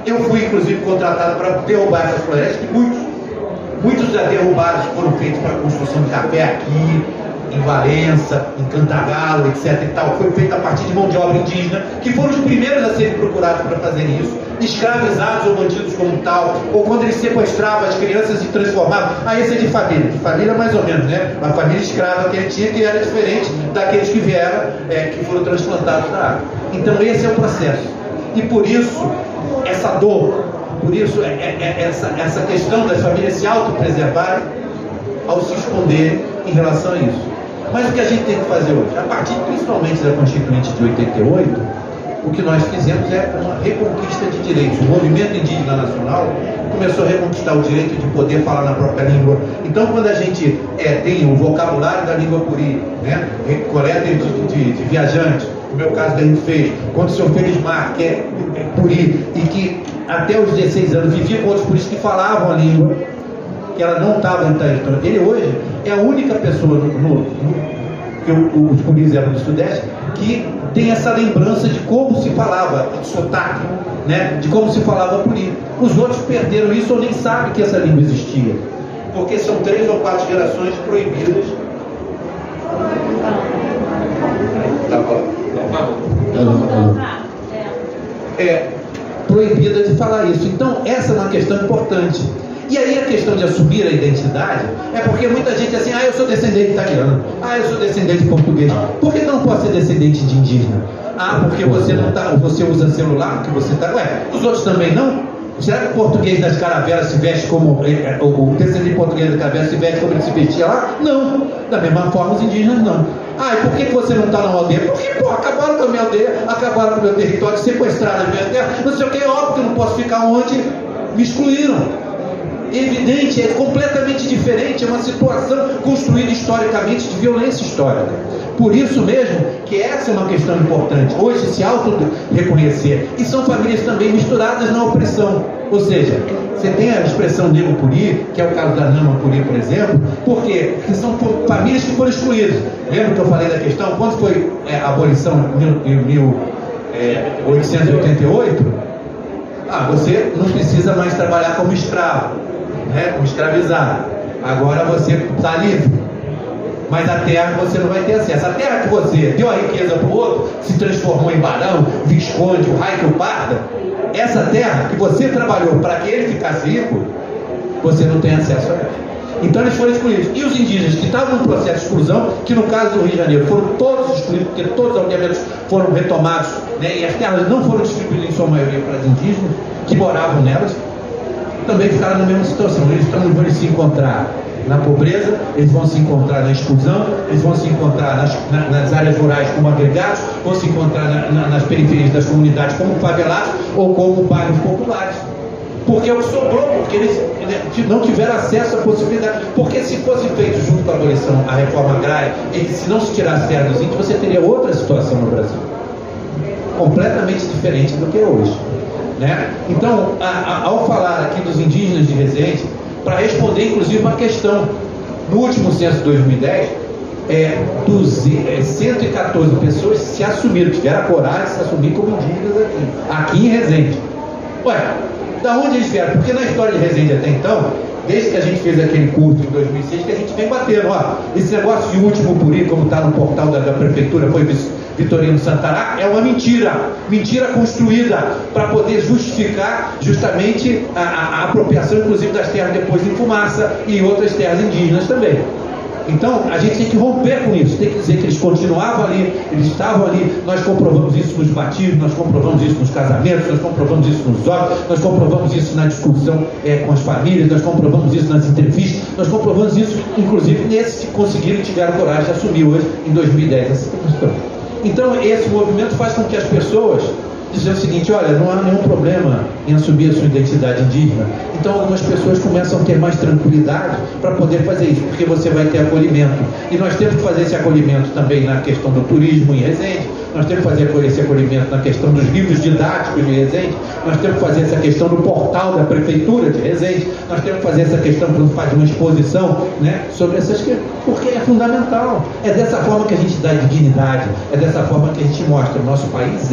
Eu fui inclusive contratado para derrubar essas florestas, que muitos das derrubadas foram feitos para a construção de café aqui em Valença, em Cantagalo, etc. e tal. Foi feito a partir de mão de obra indígena, que foram os primeiros a serem procurados para fazer isso, escravizados ou bandidos como tal, ou quando eles sequestravam as crianças e transformavam. Esse é de família mais ou menos, né? Uma família escrava que ele tinha, que era diferente daqueles que vieram, que foram transplantados da África. Então esse é o processo. E por isso, essa dor, por isso essa questão das famílias se autopreservarem ao se esconderem em relação a isso. Mas o que a gente tem que fazer hoje? A partir principalmente da Constituinte de 88, o que nós fizemos é uma reconquista de direitos. O movimento indígena nacional começou a reconquistar o direito de poder falar na própria língua. Então, quando a gente tem o vocabulário da língua puri, né? Coleta de viajantes, no meu caso que a gente fez, quando o senhor Felismar, que é puri, e que até os 16 anos vivia com outros puris que falavam a língua, que ela não estava no território. Ele hoje é a única pessoa que os puris eram do Sudeste que tem essa lembrança de como se falava, de sotaque, né? De como se falava puri. Os outros perderam isso ou nem sabem que essa língua existia, porque são 3 ou 4 gerações proibidas. proibida de falar isso. Então, essa é uma questão importante. E aí a questão de assumir a identidade é porque muita gente diz assim, eu sou descendente de italiano, eu sou descendente de português. Por que eu não posso ser descendente de indígena? Porque você não tá, você usa celular, porque você tá. Os outros também não? Será que o português das caravelas se veste como o descendente português das caravelas se veste como ele se vestia lá? Não. Da mesma forma os indígenas não. E por que você não está na aldeia? Porque, acabaram com a minha aldeia, acabaram com o meu território, sequestraram a minha terra, não sei o que, óbvio que eu não posso ficar onde me excluíram. Evidente, é completamente diferente, é uma situação construída historicamente de violência histórica. Por isso mesmo que essa é uma questão importante, hoje se auto-reconhecer. E são famílias também misturadas na opressão. Ou seja, você tem a expressão Nego Puri, que é o caso da Nama Puri, por exemplo, por quê? Porque são famílias que foram excluídas. Lembra que eu falei da questão? Quando foi a abolição em 1888? Você não precisa mais trabalhar como escravo, como escravizado. Agora você está livre. Mas a terra você não vai ter acesso. A terra que você deu a riqueza para o outro, se transformou em barão, visconde, o raio que o parda, essa terra que você trabalhou para que ele ficasse rico, você não tem acesso a ela. Então eles foram excluídos. E os indígenas que estavam no processo de exclusão, que no caso do Rio de Janeiro foram todos excluídos, porque todos os aldeamentos foram retomados, e as terras não foram distribuídas em sua maioria para os indígenas que moravam nelas, também ficaram na mesma situação. Eles vão se encontrar na pobreza, eles vão se encontrar na exclusão, eles vão se encontrar nas áreas rurais como agregados, vão se encontrar nas periferias das comunidades como favelados ou como bairros populares. Porque é o que sobrou, porque eles não tiveram acesso à possibilidade. Porque se fosse feito junto com a abolição, a reforma agrária, e que se não se tirasse terra dos índios, você teria outra situação no Brasil. Completamente diferente do que é hoje. Então, ao falar aqui dos indígenas de Resende, para responder inclusive uma questão, no último censo de 2010, 114 pessoas se assumiram, tiveram a coragem de se assumir como indígenas aqui em Resende. Da onde eles vieram? Porque na história de Resende até então, desde que a gente fez aquele curso em 2006, que a gente vem batendo, esse negócio de último puri, como está no portal da prefeitura, foi Vitorino Santará, é uma mentira construída para poder justificar justamente a apropriação, inclusive das terras depois em Fumaça e outras terras indígenas também. Então, a gente tem que romper com isso, tem que dizer que eles continuavam ali, eles estavam ali, nós comprovamos isso nos batismos, nós comprovamos isso nos casamentos, nós comprovamos isso nos óbitos, nós comprovamos isso na discussão com as famílias, nós comprovamos isso nas entrevistas, nós comprovamos isso, inclusive, nesses que conseguiram e tiveram coragem de assumir hoje, em 2010, essa questão. Então, esse movimento faz com que as pessoas dizem o seguinte, não há nenhum problema em assumir a sua identidade indígena. Então, algumas pessoas começam a ter mais tranquilidade para poder fazer isso, porque você vai ter acolhimento. E nós temos que fazer esse acolhimento também na questão do turismo em Resende, nós temos que fazer esse acolhimento na questão dos livros didáticos de Resende, nós temos que fazer essa questão do portal da prefeitura de Resende, nós temos que fazer essa questão quando faz uma exposição sobre essas questões, porque é fundamental. É dessa forma que a gente dá dignidade, é dessa forma que a gente mostra o nosso país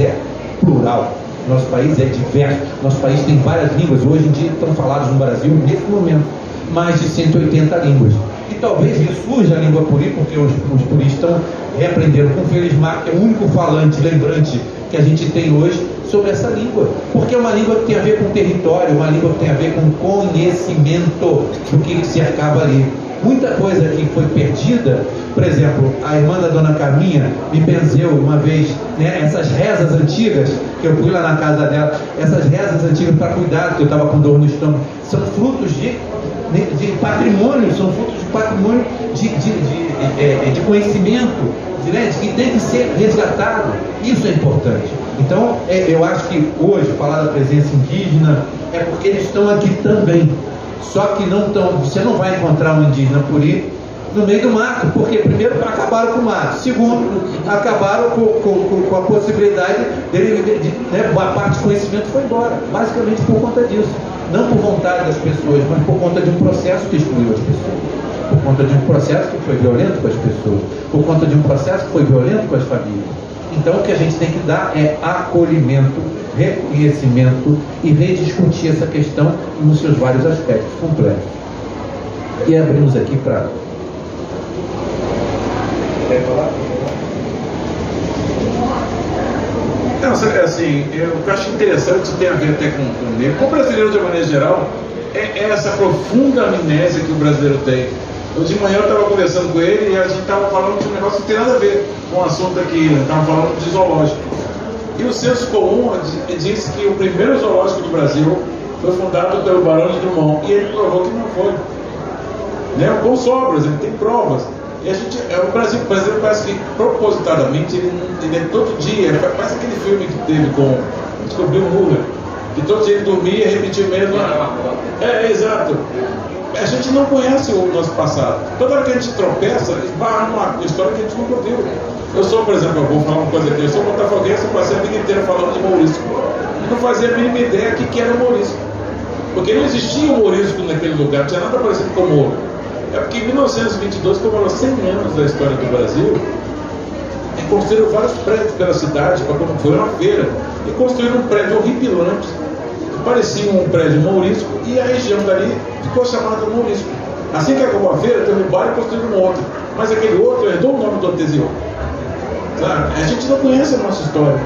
plural, nosso país é diverso, nosso país tem várias línguas, hoje em dia estão faladas no Brasil, nesse momento, mais de 180 línguas. E talvez ressurja a língua puri, porque os puristas reaprenderam com o Felismar, que é o único falante, lembrante que a gente tem hoje sobre essa língua, porque é uma língua que tem a ver com território, uma língua que tem a ver com conhecimento do que cercava ali. Muita coisa que foi perdida, por exemplo, a irmã da dona Carminha me benzeu uma vez, essas rezas antigas, que eu fui lá na casa dela, essas rezas antigas para cuidar, que eu estava com dor no estômago, são frutos de patrimônio, são frutos de patrimônio de conhecimento, que tem que ser resgatado. Isso é importante. Então, eu acho que hoje, falar da presença indígena, é porque eles estão aqui também. Só que você não vai encontrar um indígena puri no meio do mato, porque primeiro acabaram com o mato, segundo, acabaram com a possibilidade dele, a parte de conhecimento foi embora, basicamente por conta disso, não por vontade das pessoas, mas por conta de um processo que excluiu as pessoas, por conta de um processo que foi violento com as pessoas, por conta de um processo que foi violento com as famílias. Então o que a gente tem que dar é acolhimento, reconhecimento e rediscutir essa questão nos seus vários aspectos completos. E abrimos aqui para... Quer falar? Não, assim, o que eu acho interessante tem a ver até com o negro, com o brasileiro de maneira geral, é essa profunda amnésia que o brasileiro tem. Hoje de manhã eu estava conversando com ele e a gente estava falando de um negócio que não tem nada a ver com o assunto aqui, estava falando de zoológico. E o senso comum diz que o primeiro zoológico do Brasil foi fundado pelo Barão de Drummond, e ele provou que não foi. Né? Com sobras, ele tem provas. E o Brasil parece que propositadamente, ele todo dia, parece aquele filme que teve com Bill Murray, que todo dia ele dormia e repetia o mesmo. Exato. A gente não conhece o nosso passado. Toda hora que a gente tropeça, esbarra numa história que a gente nunca ouviu. Eu sou, por exemplo, eu vou falar uma coisa aqui, eu sou botafoguense, eu passei a vida inteira falando de humorismo. Eu não fazia a mínima ideia do que era humorismo. Porque não existia humorismo naquele lugar, não tinha nada parecido com humor. É porque em 1922, comemorou 100 anos da história do Brasil, e construíram vários prédios pela cidade, foi uma feira, e construíram um prédio horripilante, que parecia um prédio mourisco, e a região dali ficou chamada mourisco. Assim que acabou a feira, teve um bar e construíram um outro, mas aquele outro herdou o nome do Artesião. Claro, a gente não conhece a nossa história.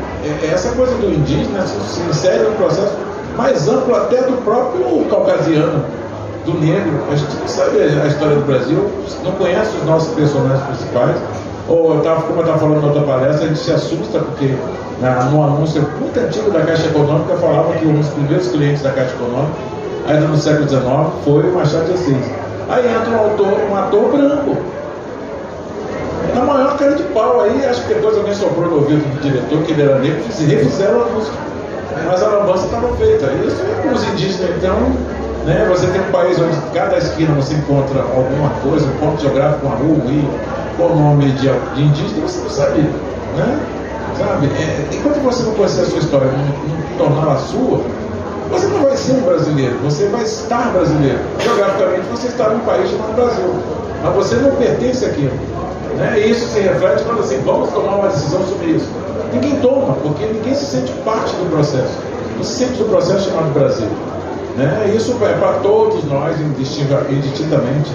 Essa coisa do indígena se insere num processo mais amplo até do próprio caucasiano, do negro. A gente não sabe a história do Brasil, não conhece os nossos personagens principais. Ou como eu estava falando na outra palestra, a gente se assusta porque no anúncio muito antigo da Caixa Econômica falava que um dos primeiros clientes da Caixa Econômica, ainda no século XIX, foi o Machado de Assis. Aí entra um ator branco, na maior cara de pau. Aí acho que depois alguém soprou no ouvido do diretor que ele era negro e refizeram a música, mas a lambança estava feita. Isso é com os indígenas. Então, né, você tem um país onde cada esquina você encontra alguma coisa, um ponto geográfico, uma rua, com o nome de indígena, você não sabia, né? Sabe? Enquanto você não conhecer a sua história, não torná-la sua, você não vai ser um brasileiro, você vai estar brasileiro. Geograficamente você está num país chamado Brasil, mas você não pertence àquilo, né? E isso se reflete quando assim, vamos tomar uma decisão sobre isso. Ninguém toma, porque ninguém se sente parte do processo, não se sente do processo chamado Brasil, né? Isso é para todos nós, indistintamente.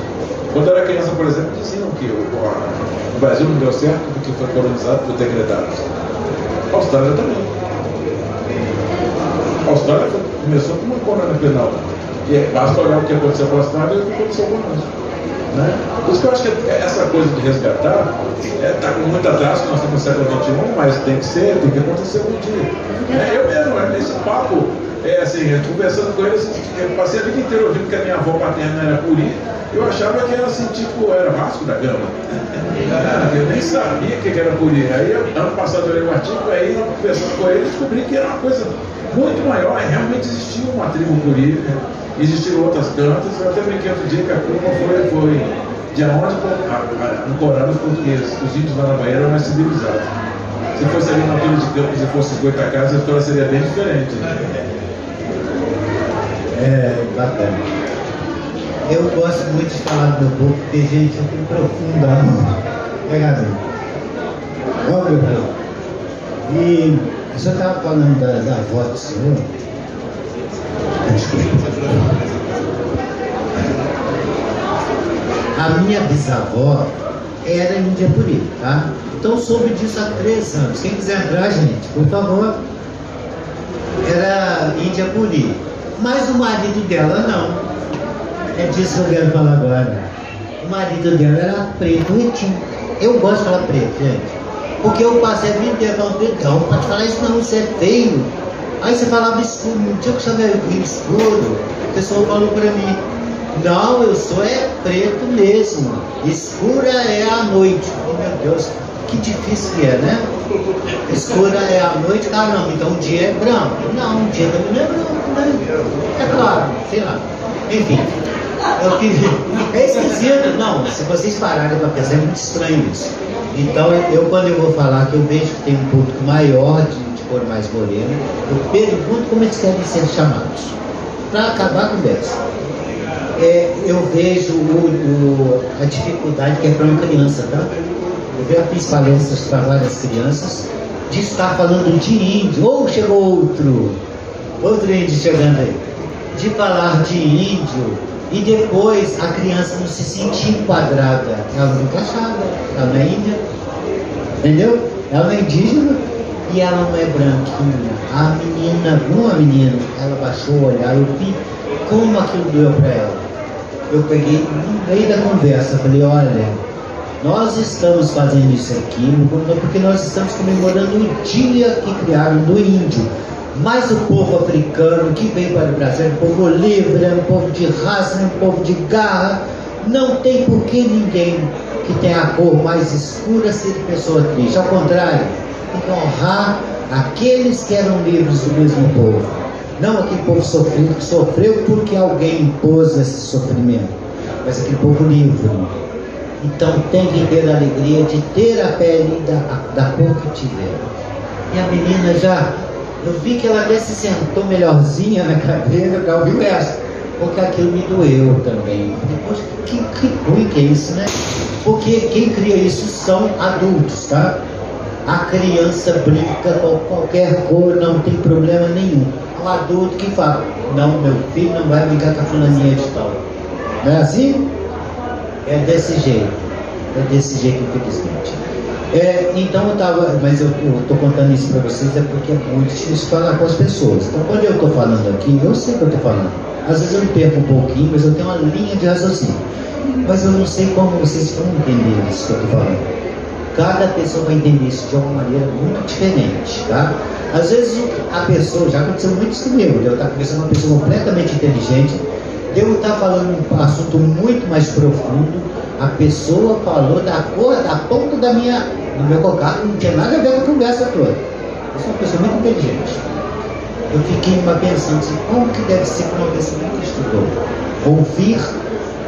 Quando eu era criança, por exemplo, diziam que o Brasil não deu certo porque foi colonizado por degredados. A Austrália também. A Austrália começou com uma colônia penal. E basta olhar o que aconteceu com a Austrália e o que aconteceu com nós, né? Por isso que eu acho que essa coisa de resgatar está com muito atraso, nós estamos no século XXI, mas tem que acontecer um dia. Eu mesmo, nesse papo, conversando com eles, eu passei a vida inteira ouvindo que a minha avó paterna era Curi. Eu achava que era assim, tipo, era Vasco da Gama. Eu nem sabia o que era Curi. Aí, ano passado, eu li um artigo, aí, conversando com ele, descobri que era uma coisa muito maior. Realmente existia uma tribo Curi, né? Existiram outras cantas. Eu até brinquei outro dia que a curva foi de onde ancoraram os portugueses. Os índios lá na Bahia eram mais civilizados. Se fosse ali na altura de Campos e fosse 50 casas, a história seria bem diferente, né? Bacana. Eu gosto muito de falar do meu povo, porque, gente, eu tenho profunda amor. Ó, meu povo. E o senhor estava falando da avó do senhor. A minha bisavó era índia puri, tá? Então soube disso há 3 anos. Quem quiser entrar, gente, por favor. Era índia puri. Mas o marido dela não. É disso que eu quero falar agora. O marido dela era preto, retinho. Eu gosto de falar preto, gente. Porque eu passei a vida inteira falando preto. Não pode falar isso não, isso é feio. Aí você falava escuro, não tinha que chamar de escuro. O pessoal falou pra mim, não, eu sou preto mesmo. Escura é a noite. Oh, meu Deus, que difícil que é, né? Escura é a noite, caramba, então o dia é branco. Não, o dia também não é branco, né? É claro, sei lá. Enfim, é esquisito. Não, se vocês pararem para pensar, é muito estranho isso. Então, quando eu vou falar que eu vejo que tem um público maior de cor mais morena, eu pergunto como eles querem ser chamados, para acabar a conversa. Eu vejo a dificuldade que é para uma criança, tá? Eu já fiz palestras para várias crianças de estar falando de índio, ou chegou outro índio chegando aí, de falar de índio, e depois a criança não se sentir enquadrada. Ela não é encaixada, ela não é índia, entendeu? Ela não é indígena, E ela não é branquinha. A menina, uma menina, ela baixou o olhar, eu vi como aquilo doeu para ela. Eu peguei no meio da conversa, falei, olha, nós estamos fazendo isso aqui porque nós estamos comemorando o dia que criaram do índio. Mas o povo africano que veio para o Brasil é um povo livre, é um povo de raça, é um povo de garra. Não tem por que ninguém que tem a cor mais escura ser pessoa triste. Ao contrário, tem que honrar aqueles que eram livres do mesmo povo. Não aquele povo sofrido que sofreu porque alguém impôs esse sofrimento, mas aquele povo livre. Então tem que ter a alegria de ter a pele da cor que tiver. E a menina já, eu vi que ela até se sentou melhorzinha na cadeira, já ouviu essa, porque aquilo me doeu também. Depois, que ruim que é isso, né? Porque quem cria isso são adultos, tá? A criança brinca com qualquer cor, não tem problema nenhum. Um adulto que fala, não, meu filho não vai brincar com a fulaninha de tal. Não é assim? É desse jeito, infelizmente. Então eu estava, mas eu estou contando isso para vocês é porque é muito difícil falar com as pessoas. Então quando eu estou falando aqui, eu sei o que eu estou falando. Às vezes eu me perco um pouquinho, mas eu tenho uma linha de raciocínio. Mas eu não sei como vocês vão entender isso que eu estou falando. Cada pessoa vai entender isso de uma maneira muito diferente, tá? Às vezes a pessoa, já aconteceu muito isso comigo, eu estar conversando com uma pessoa completamente inteligente, eu estar falando um assunto muito mais profundo, a pessoa falou da cor, da ponta do meu cocado, não tinha nada a ver com a conversa toda. Eu sou uma pessoa muito inteligente. Eu fiquei pensando assim, como que deve ser para uma pessoa que estudou? Ouvir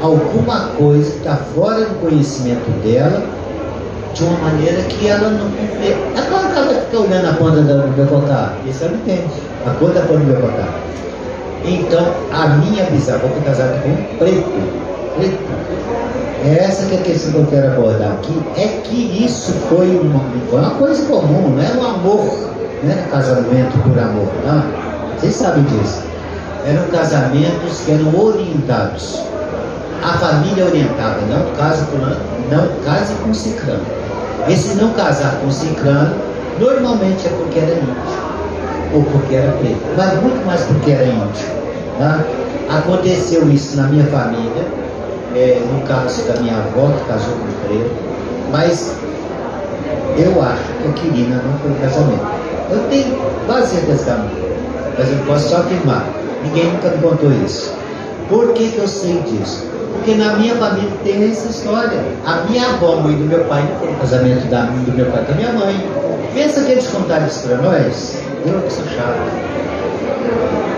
alguma coisa que está fora do conhecimento dela, de uma maneira que ela não vê. É claro que ela fica olhando a ponta do meu cocado, isso ela entende, a cor da ponta do meu cocado. Então, a minha bisavó foi casada com um preto. Essa que é a questão que eu quero abordar aqui, é que isso foi uma coisa comum, não era um amor, não era casamento por amor, não. Vocês sabem disso. Eram casamentos que eram orientados. A família orientava, não case fulano, não case com ciclano. E se não casar com ciclano, normalmente é porque era índio ou porque era preto, mas muito mais porque era índio, tá? Aconteceu isso na minha família, no caso da minha avó que casou com o preto, mas eu acho que a Quirina não foi casamento. Eu tenho quase certeza que não, mas eu posso só afirmar, ninguém nunca me contou isso. Por que eu sei disso? Porque na minha família tem essa história. A minha avó, mãe do meu pai, não foi o casamento do meu pai com a minha mãe. Pensa que eles contaram isso para nós? Eu que sou chato.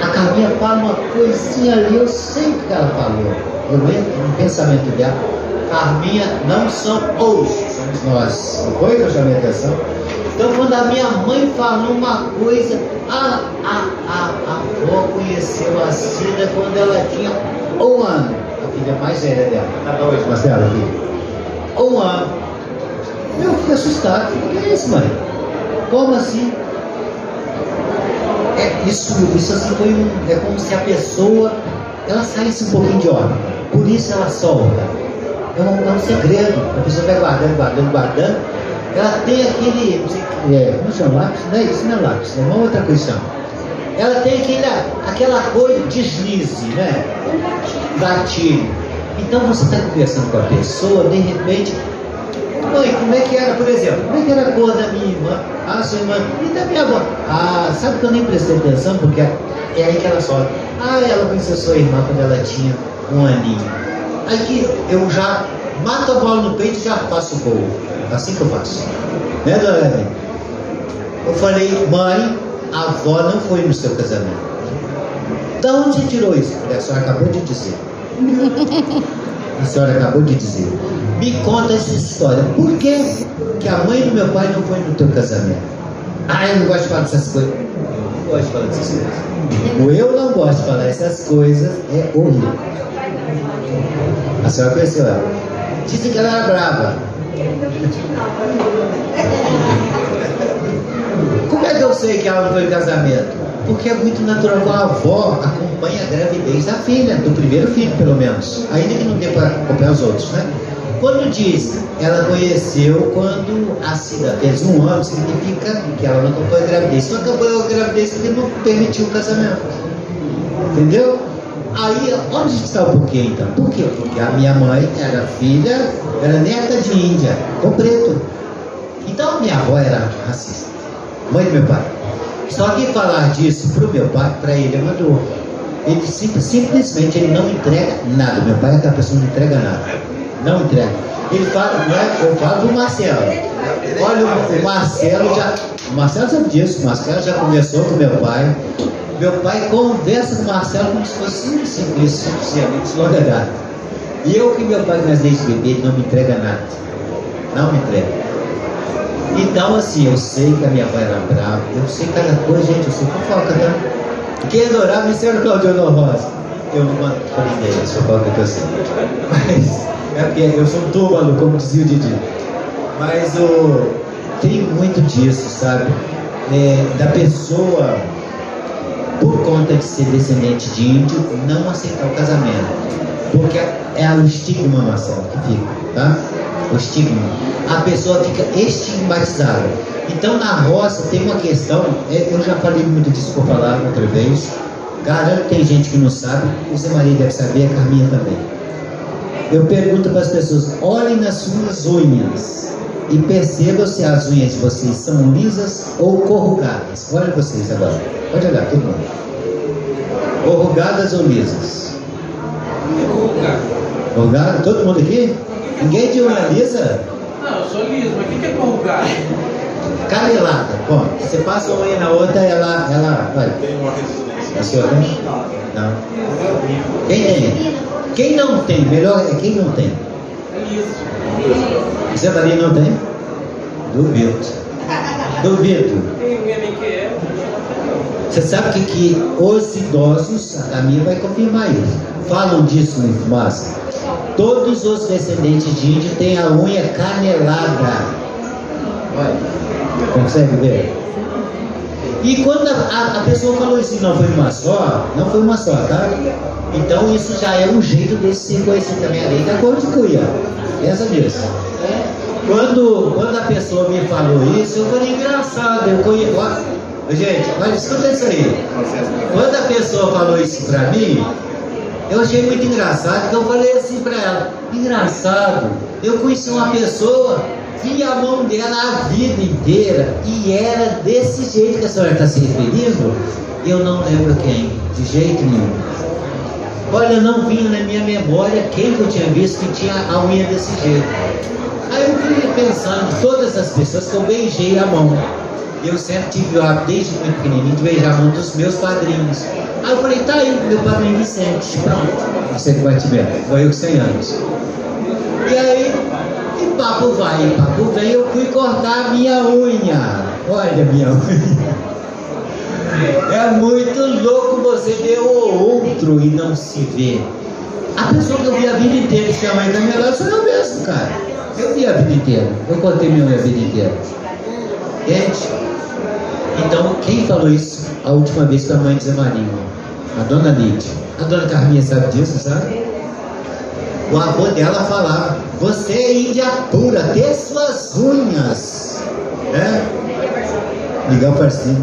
A Carminha fala uma coisinha ali, eu sei o que ela falou. Eu entro no pensamento dela. Carminha não são os, somos nós. Não foi que eu chamei a atenção? Então quando a minha mãe falou uma coisa, a avó conheceu a Cida quando ela tinha 1 ano. A filha mais velha dela. Tá bom hoje, Marcelo? 1 ano. Eu fiquei assustado. O que é isso, mãe? Como assim? Isso assim foi é como se a pessoa ela saísse um pouquinho de ordem. Por isso ela solta. É um segredo. A pessoa vai guardando. Ela tem aquele, não sei, como chama lápis? Não é isso, não é lápis, é uma outra questão. Ela tem aquela coisa de deslize, né? Gatilho. Então você está conversando com a pessoa, de repente, mãe, como é que era, por exemplo, como é que era a cor da minha irmã? Ah, sua irmã, e da minha avó? Ah, sabe que eu nem prestei atenção, porque é aí que ela solta. Ah, ela conheceu sua irmã quando ela tinha 1 aninho. Aí que eu já mato a bola no peito e já faço o gol. Assim que eu faço. Né, dona Helena? Eu falei, mãe, a avó não foi no seu casamento. Da onde você tirou isso? A senhora acabou de dizer. A senhora acabou de dizer. Me conta essa história. Por que a mãe do meu pai não foi no teu casamento? Ah, eu não gosto de falar dessas coisas. Não gosto de falar dessas coisas. O eu não gosto de falar essas coisas é horrível. A senhora conheceu ela. Dizem que ela era brava. Como é que eu sei que ela não foi no casamento? Porque é muito natural que a avó acompanha a gravidez da filha, do primeiro filho pelo menos, ainda que não dê para acompanhar os outros, né? quando diz, ela conheceu quando a Cida fez um ano, significa que ela não acompanhou a gravidez. Só acompanhou a gravidez porque não permitiu o casamento. Entendeu? Aí, onde está o porquê então? Por quê? Porque a minha mãe era filha, era neta de Índia, com preto. Então a minha avó era racista, mãe do meu pai. Só que falar disso pro meu pai, para ele é uma dor. Ele simplesmente ele não entrega nada. Meu pai é aquela pessoa que não entrega nada. Não entrega. Ele fala, eu falo do Marcelo. Olha, o Marcelo sabe disso. O Marcelo já conversou com meu pai. Meu pai conversa com o Marcelo como se fosse simplesmente longa data. E eu que meu pai nas desde bebê, ele não me entrega nada. Não me entrega. Então assim, eu sei que a minha avó era brava. Eu sei cada coisa, gente. Eu sei fofoca, tá? Quem adorava me ser o Claudio Rosa. Eu não mando pra ninguém, eu sou fofoca que eu sei. Mas é porque eu sou um túmulo, como dizia o Didi. Mas tem muito disso, sabe? Da pessoa, por conta de ser descendente de índio, não aceitar o casamento. Porque é o estigma, Marcelo, que fica, tá? O estigma. A pessoa fica estigmatizada. Então na roça tem uma questão, eu já falei muito disso por falar outra vez. Garanto que tem gente que não sabe, o Zé Maria deve saber, a Carminha também. Eu pergunto para as pessoas, olhem nas suas unhas e percebam se as unhas de vocês são lisas ou corrugadas. Olha vocês agora, pode olhar, todo mundo. Corrugadas ou lisas? Corrugada? Todo mundo aqui? Ninguém de unha lisa? Não, eu sou liso, mas o que é corrugado? Canelada, bom, você passa uma unha na outra, ela olha. Tem uma resistência. A sua tem? Não. Quem tem? Quem não tem? Melhor é quem não tem. É liso. Você Maria não tem? Duvido. Duvido. Tem unha nem que é. Você sabe que os idosos, a Camila vai confirmar isso, falam disso em fumaça. Todos os descendentes de índio têm a unha canelada. Olha, consegue ver? E quando a pessoa falou assim, não foi uma só, tá? Então isso já é um jeito de se conhecer também a lei da cor de cuia. Pensa nisso. Quando a pessoa me falou isso, eu falei, engraçado, eu conheço. Gente, mas escuta isso aí. Quando a pessoa falou isso pra mim, eu achei muito engraçado, que eu falei assim pra ela, engraçado, eu conheci uma pessoa, vi a mão dela a vida inteira, e era desse jeito que a senhora está se referindo, eu não lembro quem, de jeito nenhum. Olha, não vinha na minha memória quem que eu tinha visto que tinha a unha desse jeito. Aí eu fiquei pensando, todas as pessoas que eu beijei a mão. Eu sempre tive o hábito, desde muito pequenininho, de beijar a mão dos meus padrinhos. Aí eu falei, tá aí, meu padrinho Vicente, pronto. Vicente Batimento, foi eu com 100 anos. E aí, e papo vai, e papo vem, eu fui cortar a minha unha. Olha a minha unha. É muito louco você ver o outro e não se ver. A pessoa que eu vi a vida inteira, se a mãe da minha lado, sou eu mesmo, cara. Eu vi a vida inteira, eu cortei minha unha a vida inteira. Gente, então quem falou isso a última vez foi a mãe de Zé Maria, a dona Lídia. A dona Carminha sabe disso, sabe? O avô dela falava, você é índia pura, dê suas unhas, né? Miguel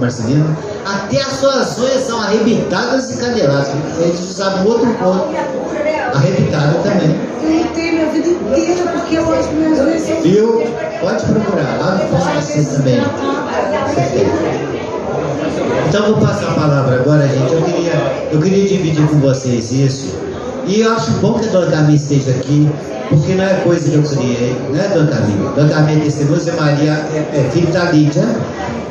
Marcelino, até as suas unhas são arrebitadas e caneladas. Eles usavam outro ponto, arrebitada também. Eu tenho minha vida inteira porque eu acho que minhas unhas são... Viu? Pode procurar, lá no posto você também. Então vou passar a palavra agora, gente. Eu queria dividir com vocês isso. E eu acho bom que a Dona Carminha esteja aqui, porque não é coisa que eu criei, né, Dona Carminha? Dona Carminha é testemunha, Zé Maria é filho da Lídia.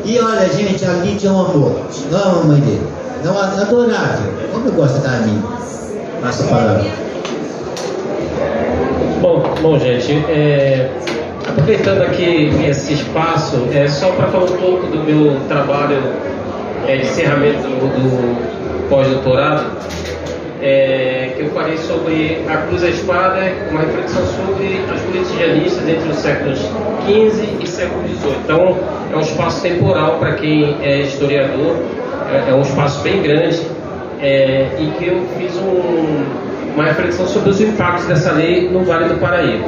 E olha, gente, a Lídia é um amor. Amo a mãe dele. Não, adorável. Como eu gosto da Carminha. Passa a palavra. Bom, gente, aproveitando aqui esse espaço, só para falar um pouco do meu trabalho de encerramento do pós-doutorado, que eu falei sobre a cruz à espada, uma reflexão sobre as políticas realistas entre os séculos XV e século XVIII. Então, é um espaço temporal para quem é historiador, é um espaço bem grande, e que eu fiz uma reflexão sobre os impactos dessa lei no Vale do Paraíba.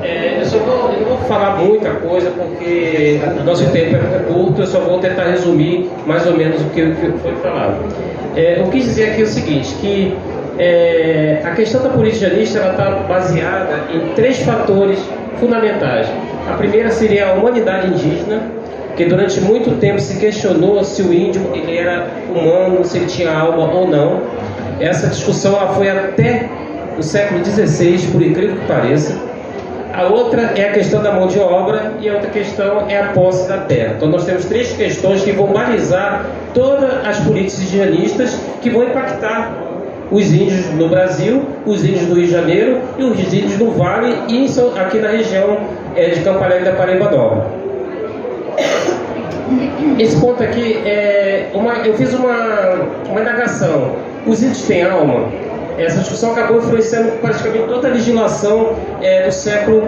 Eu não vou falar muita coisa porque nosso tempo é curto, eu só vou tentar resumir mais ou menos o que foi falado. Eu quis dizer aqui o seguinte, que a questão da política janista está baseada em 3 fatores fundamentais. A primeira seria a humanidade indígena, que durante muito tempo se questionou se o índio ele era humano, se ele tinha alma ou não. Essa discussão ela foi até o século XVI, por incrível que pareça. A outra é a questão da mão de obra e a outra questão é a posse da terra. Então nós temos 3 questões que vão balizar todas as políticas indigenistas que vão impactar os índios no Brasil, os índios do Rio de Janeiro e os índios do Vale e aqui na região de Campo Alegre da Paraíba Nova. Esse ponto aqui, eu fiz uma indagação. Os índios têm alma? Essa discussão acabou influenciando praticamente toda a legislação do século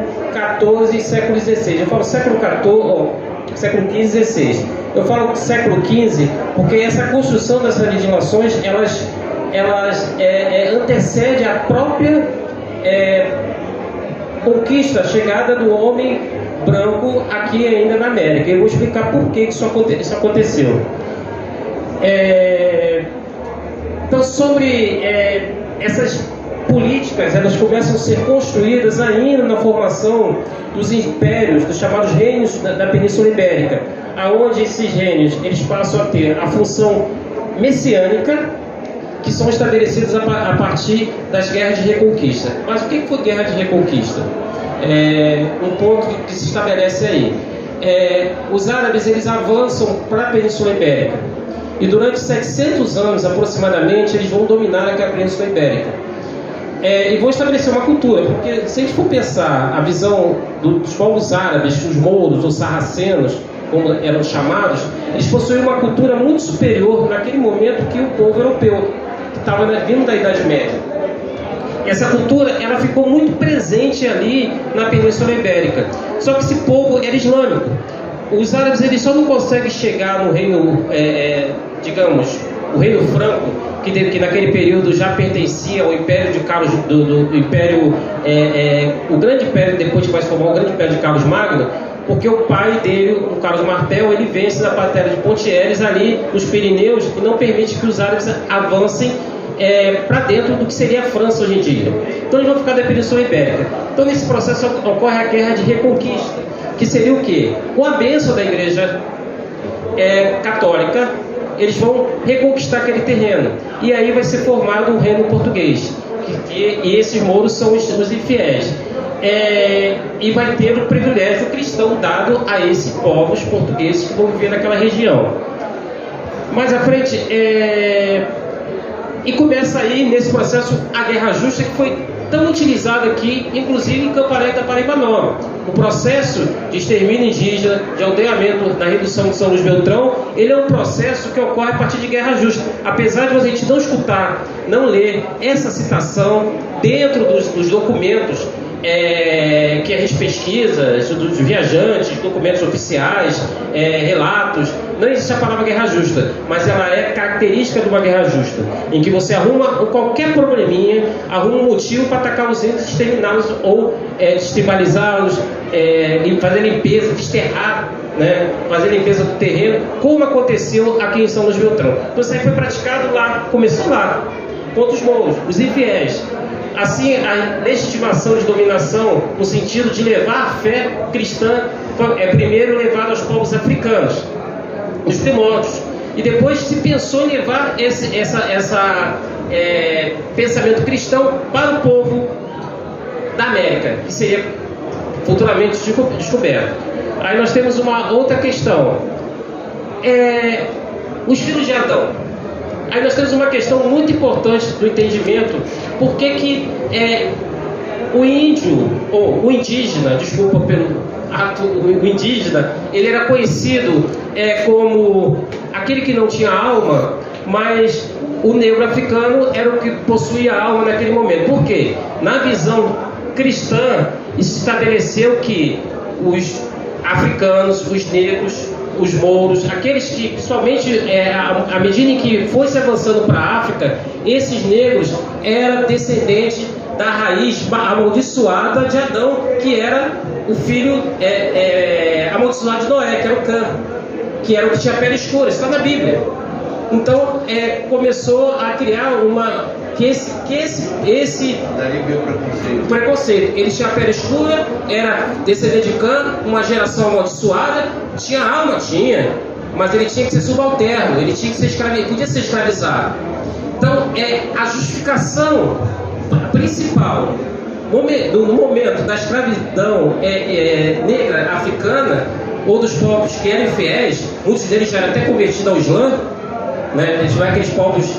XIV e século XVI. Eu falo século XV e XVI. Eu falo século XV porque essa construção dessas legislações, elas antecede a própria conquista, chegada do homem branco aqui ainda na América. Eu vou explicar por que isso aconteceu. Então, sobre essas políticas, elas começam a ser construídas ainda na formação dos impérios, dos chamados reinos da Península Ibérica, aonde esses reinos eles passam a ter a função messiânica, que são estabelecidos a partir das guerras de reconquista. Mas o que foi guerra de reconquista? Um ponto que se estabelece aí. Os árabes eles avançam para a Península Ibérica e durante 700 anos aproximadamente eles vão dominar aquela Península Ibérica e vão estabelecer uma cultura, porque se a gente for pensar a visão dos povos árabes, os mouros, os sarracenos, como eram chamados, eles possuíam uma cultura muito superior naquele momento que o povo europeu, que estava vindo da Idade Média. Essa cultura ela ficou muito presente ali na Península Ibérica. Só que esse povo era islâmico. Os árabes eles só não conseguem chegar no reino, digamos, o reino franco, que naquele período já pertencia ao Império de Carlos, do Império, o grande império depois que vai se formar o grande Império de Carlos Magno, porque o pai dele, o Carlos Martel, ele vence na Batalha de Pontieres ali nos Pirineus e não permite que os árabes avancem para dentro do que seria a França hoje em dia. Então eles vão ficar da Península Ibérica. Então nesse processo ocorre a Guerra de Reconquista, que seria o quê? Com a bênção da Igreja Católica, eles vão reconquistar aquele terreno. E aí vai ser formado um reino português. E esses mouros são os infiéis. E vai ter o privilégio cristão dado a esses povos portugueses que vão viver naquela região. Mais à frente, e começa aí nesse processo a Guerra Justa, que foi tão utilizada aqui, inclusive em Campo Alegre da Paraíba Nova. O processo de extermínio indígena, de aldeamento na redução de São Luís Beltrão, ele é um processo que ocorre a partir de Guerra Justa. Apesar de a gente não escutar, não ler essa citação dentro dos documentos que a gente pesquisa, dos viajantes, documentos oficiais, relatos, não existe a palavra guerra justa, mas ela é característica de uma guerra justa, em que você arruma qualquer probleminha, arruma um motivo para atacar os índios, exterminá-los ou destribalizá-los, fazer limpeza, desterrar, né, fazer limpeza do terreno, como aconteceu aqui em São Luís Beltrão. Então isso aí foi praticado lá, começou lá, contra os mouros, os infiéis. Assim, a legitimação de dominação, no sentido de levar a fé cristã, é primeiro levada aos povos africanos, os primórdios, e depois se pensou em levar esse pensamento cristão para o povo da América, que seria futuramente descoberto. Aí nós temos uma outra questão, os filhos de Adão. Aí nós temos uma questão muito importante do entendimento, por que o índio, ou o indígena, desculpa pelo ato, o indígena, ele era conhecido como aquele que não tinha alma, mas o negro africano era o que possuía alma naquele momento. Por quê? Na visão cristã, se estabeleceu que os africanos, os negros, os mouros, aqueles que, principalmente à medida em que fosse avançando para a África, esses negros eram descendentes da raiz amaldiçoada de Adão, que era o filho amaldiçoado de Noé, que era o Cã, que era o que tinha pele escura. Isso está na Bíblia. Então começou a criar Daí veio o preconceito. Ele tinha pele escura, era descendente de Cã, uma geração amaldiçoada, tinha alma, mas ele tinha que ser subalterno, ele tinha que ser podia ser escravizado. Então a justificação principal no momento da escravidão negra africana, ou dos povos que eram infiéis, muitos deles já eram até convertidos ao Islã, né? Aqueles povos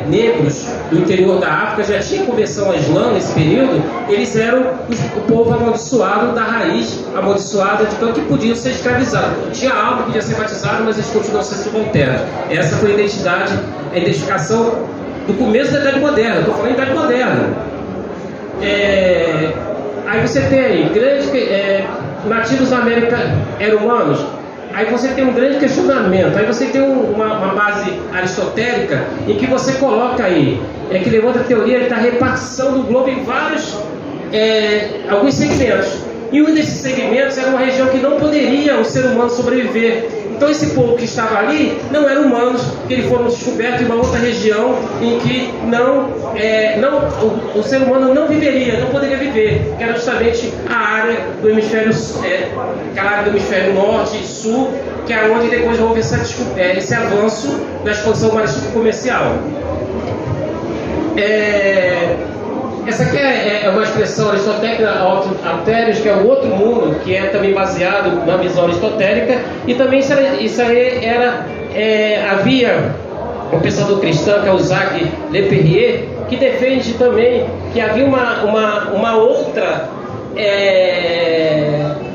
negros do interior da África já tinham conversão ao Islã nesse período. Eles eram o povo amaldiçoado da raiz amaldiçoada, de tanto que podiam ser escravizados. Tinha algo, podia ser batizado, mas eles continuam sendo subalternos. Essa foi a identificação do começo da Idade Moderna. Estou falando da Idade Moderna. Aí você tem grandes nativos da América eram humanos. Aí você tem um grande questionamento, aí você tem uma base aristotélica em que você coloca aí, que levanta a teoria da repartição do globo em alguns segmentos. E um desses segmentos era uma região que não poderia o ser humano sobreviver. Então esse povo que estava ali não eram humanos, que eles foram descobertos em uma outra região em que o ser humano não viveria, não poderia viver, que era justamente a área do hemisfério, aquela área do hemisfério norte e sul, que é onde depois houve esse avanço da expansão marítima comercial. Essa aqui é uma expressão aristotélica, Altérios, que é o outro mundo, que é também baseado na visão aristotélica, e também isso aí havia um pensador cristão, que é o Jacques Le Perrier, que defende também que havia uma outra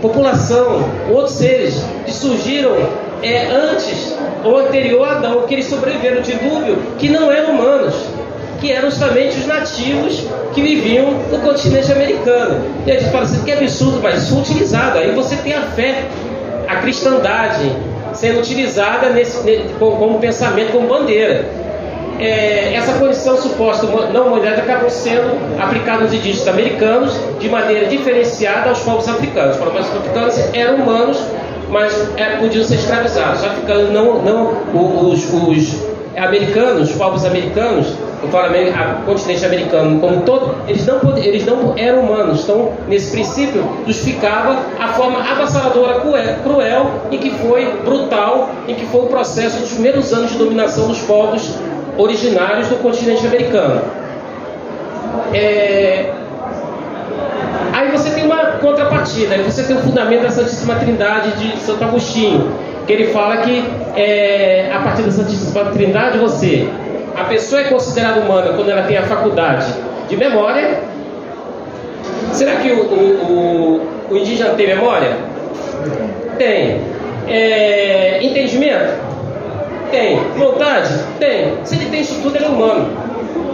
população, outros seres que surgiram antes ou anterior a Adão, que eles sobreviveram no dilúvio, que não eram humanos, que eram justamente os nativos que viviam no continente americano. E a gente fala assim, que absurdo, mas isso foi utilizado. Aí você tem a fé, a cristandade sendo utilizada como pensamento, como bandeira. Essa condição suposta não humanidade acabou sendo aplicada nos indígenas americanos de maneira diferenciada aos povos africanos. Os povos africanos eram humanos, mas podiam ser escravizados. Os africanos os americanos, os povos americanos, eu falo continente americano como um todo, eles não eram humanos. Então, nesse princípio, justificava a forma avassaladora, cruel, e que foi brutal, e que foi o processo dos primeiros anos de dominação dos povos originários do continente americano. Aí você tem uma contrapartida, aí você tem o fundamento da Santíssima Trindade de Santo Agostinho, que ele fala que a partir da Santíssima Trindade a pessoa é considerada humana quando ela tem a faculdade de memória. Será que o indígena tem memória? Tem. Entendimento? Tem. Vontade? Tem. Se ele tem isso tudo, ele é humano.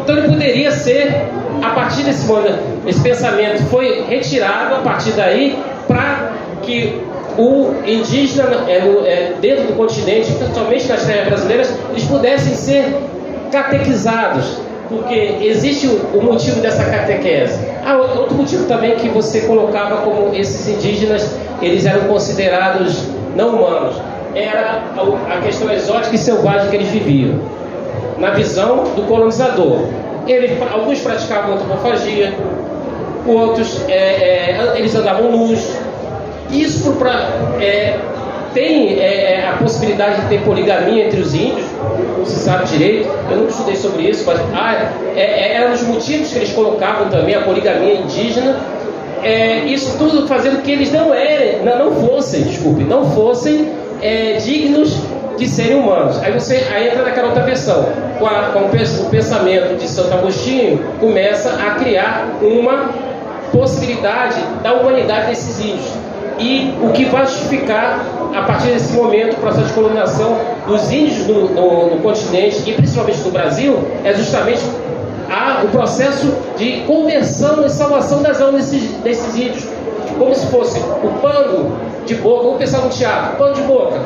Então ele poderia ser, a partir desse momento, esse pensamento foi retirado a partir daí, para que o indígena dentro do continente, principalmente nas terras brasileiras, eles pudessem ser catequizados, porque existe o motivo dessa catequese. Outro motivo também que você colocava como esses indígenas, eles eram considerados não humanos, era a questão exótica e selvagem que eles viviam, na visão do colonizador. Alguns praticavam antropofagia, outros eles andavam nus. Isso tem a possibilidade de ter poligamia entre os índios, não se sabe direito, eu nunca estudei sobre isso, mas era um dos motivos que eles colocavam também a poligamia indígena. Isso tudo fazendo com que eles não fossem dignos de serem humanos. Aí entra naquela outra versão, com o pensamento de Santo Agostinho, começa a criar uma possibilidade da humanidade desses índios. E o que vai justificar, a partir desse momento, o processo de colonização dos índios no continente, e principalmente no Brasil, é justamente o processo de conversão e salvação das almas desses índios, como se fosse o pano de boca. Vamos pensar no teatro, pano de boca,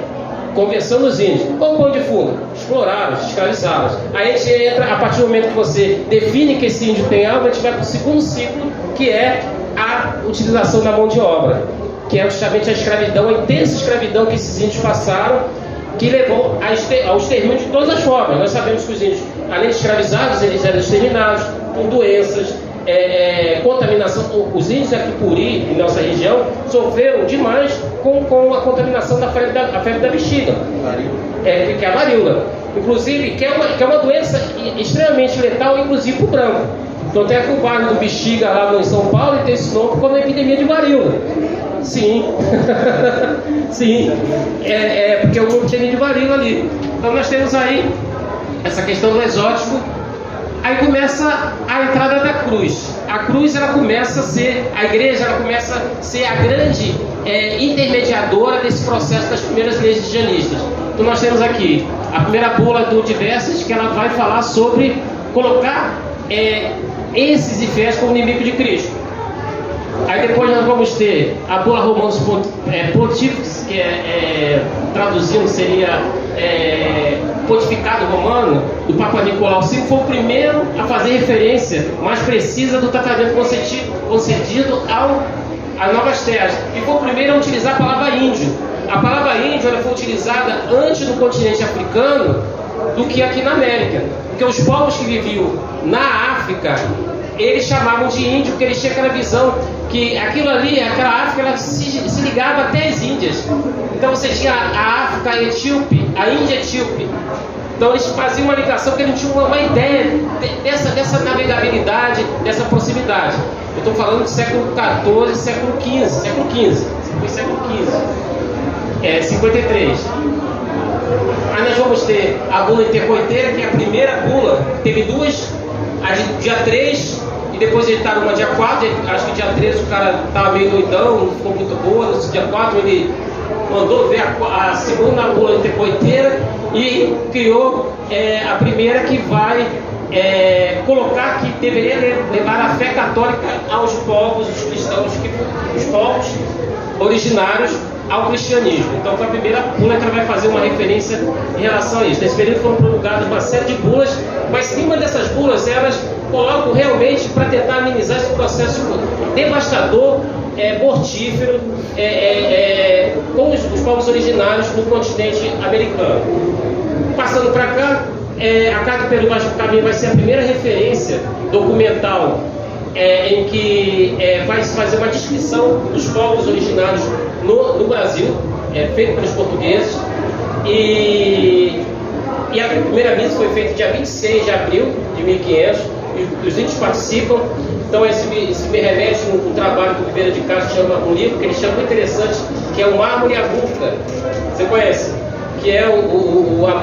conversão dos índios. Qual o pano de fundo? explorá-los, escravizá-los. Aí a gente entra, a partir do momento que você define que esse índio tem alma, a gente vai para o segundo ciclo, que é a utilização da mão de obra, que é justamente a escravidão, a intensa escravidão que esses índios passaram, que levou ao extermínio de todas as formas. Nós sabemos que os índios, além de escravizados, eles eram exterminados por doenças, contaminação. Os índios aqui Puri, em nossa região, sofreram demais com a contaminação da febre da bexiga, que é a varíola, inclusive, que é uma doença extremamente letal, inclusive para o branco. Então tem aqui o bairro do Bexiga lá em São Paulo e tem esse nome como epidemia de varíola. Sim, sim, porque o mundo tinha de varíola ali. Então nós temos aí essa questão do exótico. Aí começa a entrada da cruz. A cruz, ela começa a ser, a igreja, ela começa a ser a grande intermediadora desse processo das primeiras leis higienistas. Então nós temos aqui a primeira bula do Diversas, que ela vai falar sobre colocar esses infiéis como inimigo de Cristo. Aí depois nós vamos ter a bula Romanos Pontifex, que traduzindo seria pontificado romano, do Papa Nicolau V, foi o primeiro a fazer referência mais precisa do tratamento concedido a Novas Terras, e foi o primeiro a utilizar a palavra índio. A palavra índio ela foi utilizada antes no continente africano do que aqui na América, porque os povos que viviam na África, eles chamavam de índio, porque eles tinham aquela visão que aquilo ali, aquela África, ela se ligava até as Índias. Então você tinha a África etíope, a Índia etíope. Então eles faziam uma ligação porque eles tinham uma ideia dessa navegabilidade, dessa proximidade. Eu estou falando do século XIV, século XV. Foi século XV. 53. Aí nós vamos ter a bula intercoiteira, que é a primeira bula. Teve duas, a de dia 3 e depois editaram uma dia 4. Acho que dia 3 o cara estava meio doidão, não ficou muito boa. No dia 4 ele mandou ver a segunda bula intercoiteira e criou a primeira, que vai colocar que deveria levar a fé católica aos povos, os cristãos, os povos originários ao cristianismo. Então foi a primeira bula que ela vai fazer uma referência em relação a isso. Nesse período foram promulgadas uma série de bulas, mas cima dessas bulas elas colocam realmente para tentar amenizar esse processo devastador, mortífero, com os povos originários no continente americano. Passando para cá, a Carta do Peru Baixo do Caminho vai ser a primeira referência documental em que vai se fazer uma descrição dos povos originários no Brasil, feito pelos portugueses, e a primeira missa foi feita dia 26 de abril de 1500, e os índios participam. Então isso me remete a um trabalho que o Viveira de Castro chama, um livro que ele chama muito interessante, que é o Mármore e a Murta. Você conhece? Que é a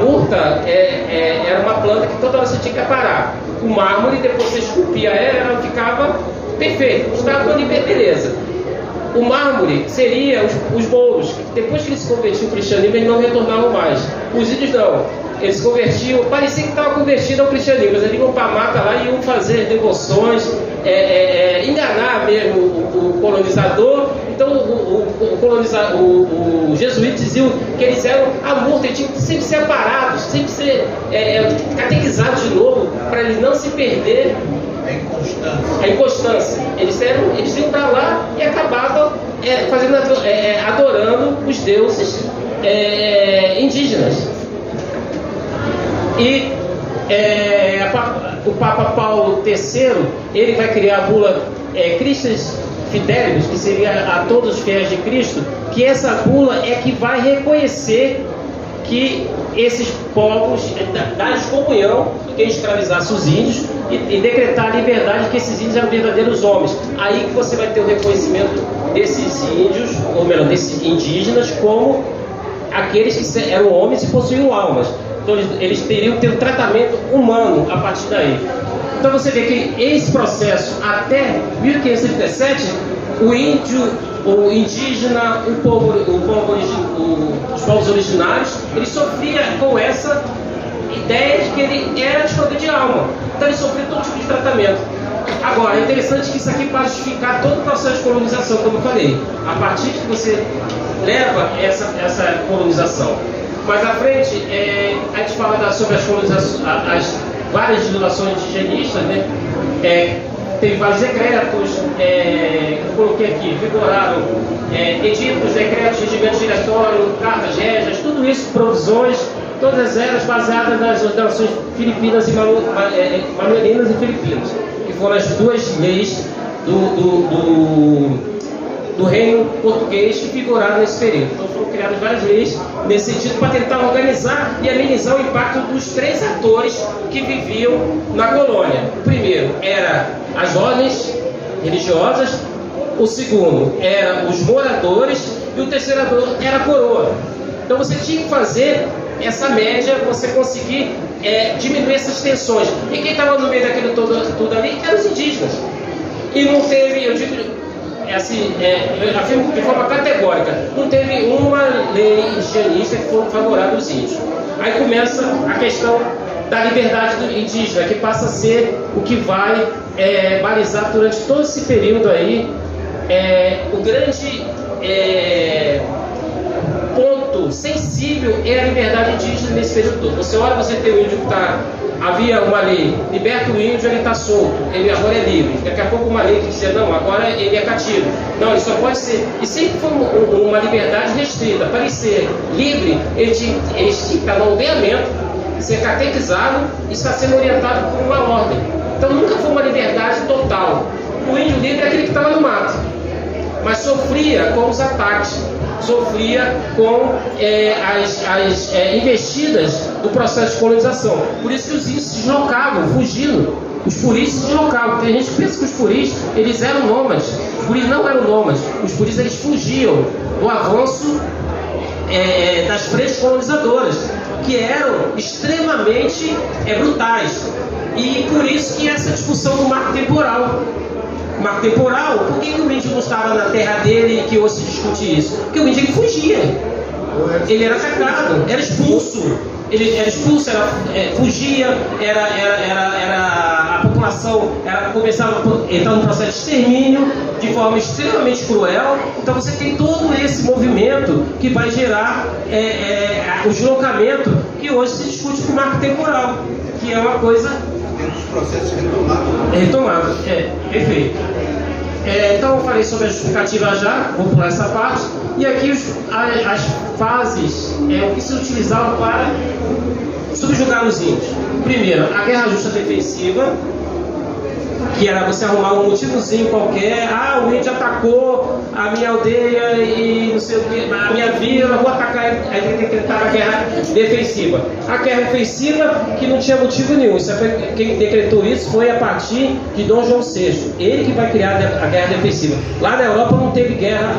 murta era uma planta que toda hora você tinha que aparar. O mármore, depois você esculpia ela ficava perfeito, estava ali, beleza. O mármore seria os mouros, que depois que eles se convertiam ao cristianismo, eles não retornavam mais. Os índios não, eles se convertiam, parecia que estavam convertidos ao cristianismo, mas eles iam para a mata lá e iam fazer devoções, enganar mesmo o colonizador. Então os jesuítas diziam que eles eram a murta, e tinham que sempre ser aparados, sempre ser catequizados de novo, para eles não se perder a inconstância. Eles iam para lá e acabavam adorando os deuses indígenas. E o Papa Paulo III, ele vai criar a bula Christus Fidelibus, que seria a todos os fiéis de Cristo, que essa bula é que vai reconhecer que esses povos, da excomunhão, quem escravizasse os índios, e decretar a liberdade, que esses índios eram verdadeiros homens. Aí que você vai ter o reconhecimento desses índios, ou melhor, desses indígenas, como aqueles que eram homens e possuíam almas. Então eles teriam que ter um tratamento humano a partir daí. Então você vê que esse processo, até 1537, o índio, o indígena, os povos originários, ele sofria com essa ideia de que ele era desprovido de alma. Então ele sofria todo tipo de tratamento. Agora, é interessante que isso aqui vai justificar todo o processo de colonização, como eu falei. A partir de que você leva essa colonização Mais à frente, a gente fala sobre as várias legislações indigenistas, né? Teve vários decretos, eu coloquei aqui, vigoraram editos, decretos, regimentos diretórios, cartas régias, tudo isso, provisões, todas elas baseadas nas ordenações filipinas e manuelinas e filipinas, que foram as duas leis do reino português que vigoraram nesse período. Então foram criadas várias leis nesse sentido para tentar organizar e amenizar o impacto dos três atores que viviam na colônia. O primeiro era as ordens religiosas, o segundo era os moradores e o terceiro ator era a coroa. Então você tinha que fazer essa média, você conseguir diminuir essas tensões. E quem estava no meio daquilo tudo ali eram os indígenas. E não teve, eu digo assim, eu afirmo de forma categórica, não teve uma lei indigenista que foi favorável aos índios. Aí começa a questão da liberdade do indígena, que passa a ser o que vai balizar durante todo esse período aí o grande ponto sensível é a liberdade indígena nesse período todo. Você olha, você tem o índio que está... Havia uma lei, liberta o índio, ele está solto, ele agora é livre. Daqui a pouco uma lei que dizia, não, agora ele é cativo. Não, ele só pode ser... E sempre foi uma liberdade restrita. Para ele ser livre, ele tinha que estar no aldeamento, ser catequizado e estar sendo orientado por uma ordem. Então nunca foi uma liberdade total. O índio livre é aquele que estava no mato, mas sofria com os ataques, sofria com as investidas do processo de colonização. Por isso que os índios se deslocavam, fugindo. Os puris se deslocavam. Tem gente que pensa que os puris, eles eram nômades. Os puris não eram nômades. Os puris, eles fugiam do avanço das frentes colonizadoras, que eram extremamente brutais. E por isso que essa discussão do marco temporal. Marco temporal, por que o índio não estava na terra dele e que hoje se discute isso? Porque o índio fugia, ele era atacado, era expulso, fugia, a população começava a entrar num processo de extermínio de forma extremamente cruel. Então você tem todo esse movimento que vai gerar o deslocamento que hoje se discute com o marco temporal, que é uma coisa... Os processos retomados. Retomados, perfeito. Então eu falei sobre a justificativa já, vou pular essa parte. E aqui as fases, o que se utilizava para subjugar os índios. Primeiro, a guerra justa defensiva, que era você arrumar um motivozinho qualquer. O índio atacou a minha aldeia e não sei o que, a minha vila, vou atacar, aí tem que tentar a guerra defensiva. A guerra ofensiva, que não tinha motivo nenhum. Quem decretou isso foi a partir de Dom João VI. Ele que vai criar a guerra defensiva. Lá na Europa não teve guerra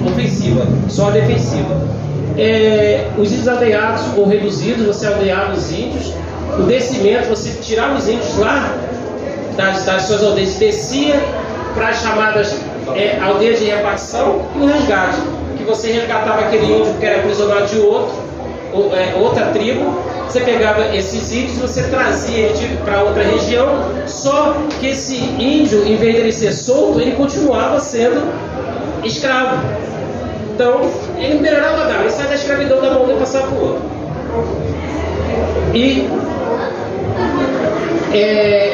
ofensiva, só defensiva. Os índios aldeados ou reduzidos, você aldeava os índios. O descimento, você tirava os índios lá das suas aldeias, descia para as chamadas aldeias de repartição, e o resgate, que você resgatava aquele índio que era prisioneiro de outra tribo. Você pegava esses índios, você trazia ele para outra região, só que esse índio, em vez de ele ser solto, ele continuava sendo escravo. Então ele melhorava, ele sai da escravidão da mão e passava para o outro. E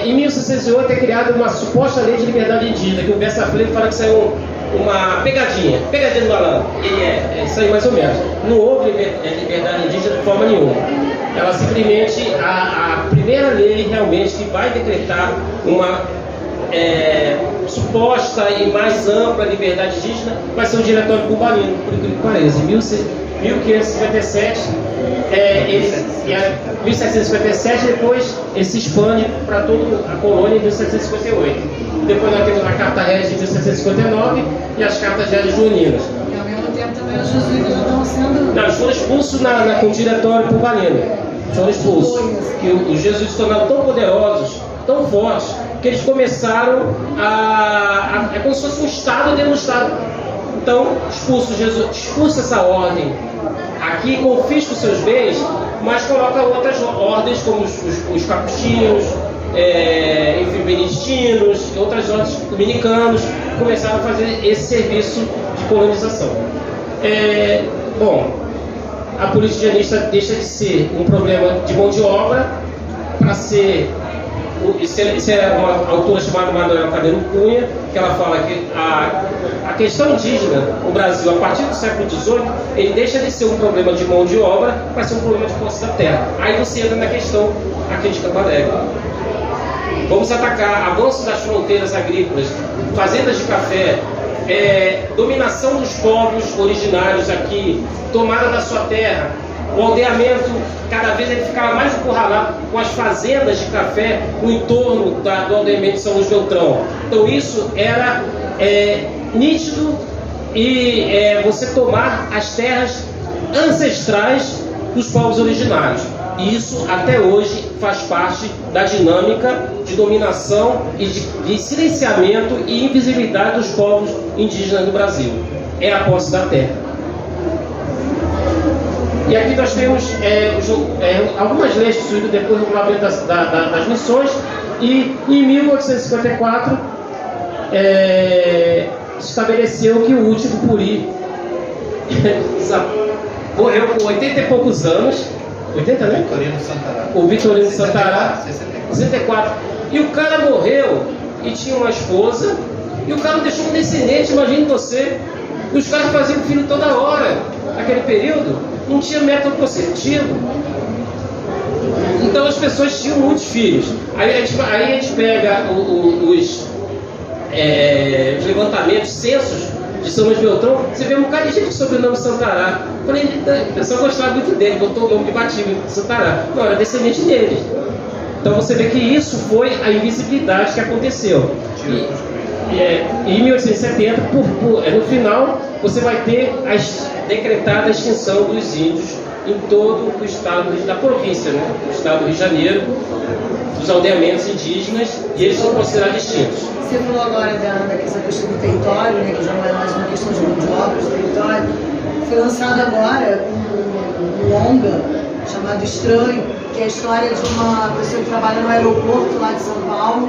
em 1608 é criada uma suposta lei de liberdade indígena, que o Bessa Freire fala que saiu uma pegadinha do malandro. Saiu mais ou menos. Não houve liberdade indígena de forma nenhuma. Ela simplesmente, a primeira lei realmente que vai decretar uma suposta e mais ampla liberdade indígena vai ser o Diretório Cubanino, por incrível que pareça. Em 1557, 1757, depois ele se expande para toda a colônia em 1758. Depois nós temos a Carta Régia de 1759 e as Cartas Régias Juninas. E ao mesmo tempo também os jesuítas já estão sendo... Não, eles foram expulsos com o Diretório Cubanino. Foram expulsos. Que os jesuítas se tornaram tão poderosos, tão fortes, que eles começaram é como se fosse um Estado dentro do Estado. Então, expulsa essa ordem aqui, confisca os seus bens, mas coloca outras ordens, como os capuchinhos, beneditinos, outras ordens dominicanos, começaram a fazer esse serviço de colonização. a política higienista deixa de ser um problema de mão de obra para ser... Isso é uma autora chamada Manuel Cadeiro Cunha, que ela fala que a questão indígena no Brasil, a partir do século XVIII, ele deixa de ser um problema de mão de obra para ser um problema de posse da terra. Aí você entra na questão aqui de Campo Alegre. Vamos atacar avanços das fronteiras agrícolas, fazendas de café, dominação dos povos originários aqui, tomada da sua terra, o aldeamento, cada vez ele ficava mais encurralado com as fazendas de café no entorno do aldeamento de São Luís Beltrão. Então isso era nítido e você tomar as terras ancestrais dos povos originários. E isso até hoje faz parte da dinâmica de dominação e de silenciamento e invisibilidade dos povos indígenas do Brasil. É a posse da terra. E aqui nós temos algumas leis que surgiram depois do regulamento das missões, e em 1854 estabeleceu que o último Puri morreu com 80 e poucos anos. 80, né? Vitorino Santará. O Vitorino Santará, 64. E o cara morreu e tinha uma esposa, e o cara deixou um descendente, imagine você. E os caras faziam filho toda hora. Naquele período, não tinha método conceptivo. Então as pessoas tinham muitos filhos. Aí a gente pega os levantamentos, censos de São Luís Beltrão, você vê um cara de gente com sobrenome Santará. Eu falei, o pessoal gostava muito dele, botou o nome de batismo, Santará. Não, era descendente dele. Então você vê que isso foi a invisibilidade que aconteceu. E em 1870, no final, você vai ter decretada a extinção dos índios em todo o estado da província, né? O estado do Rio de Janeiro, dos aldeamentos indígenas, e eles são considerados extintos. Você falou agora da questão do território, né, que já não é mais uma questão de mão de obra, do território. Foi lançado agora um longa chamado Estranho, que é a história de uma pessoa que trabalha no aeroporto lá de São Paulo.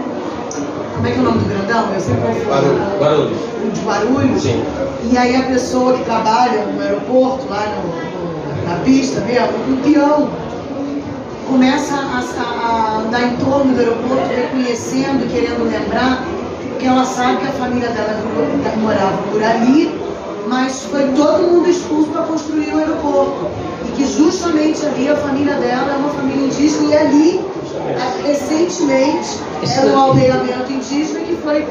Como é que é o nome do grandão? Eu sempre confundo. Guarulhos. O de Guarulhos? Sim. E aí a pessoa que trabalha no aeroporto, lá na pista mesmo, um peão, começa a andar em torno do aeroporto, reconhecendo, querendo lembrar, porque ela sabe que a família dela morava por ali, mas foi todo mundo expulso para construir o aeroporto. E que justamente ali a família dela é uma família indígena, e ali, recentemente, era um aldeamento indígena que foi...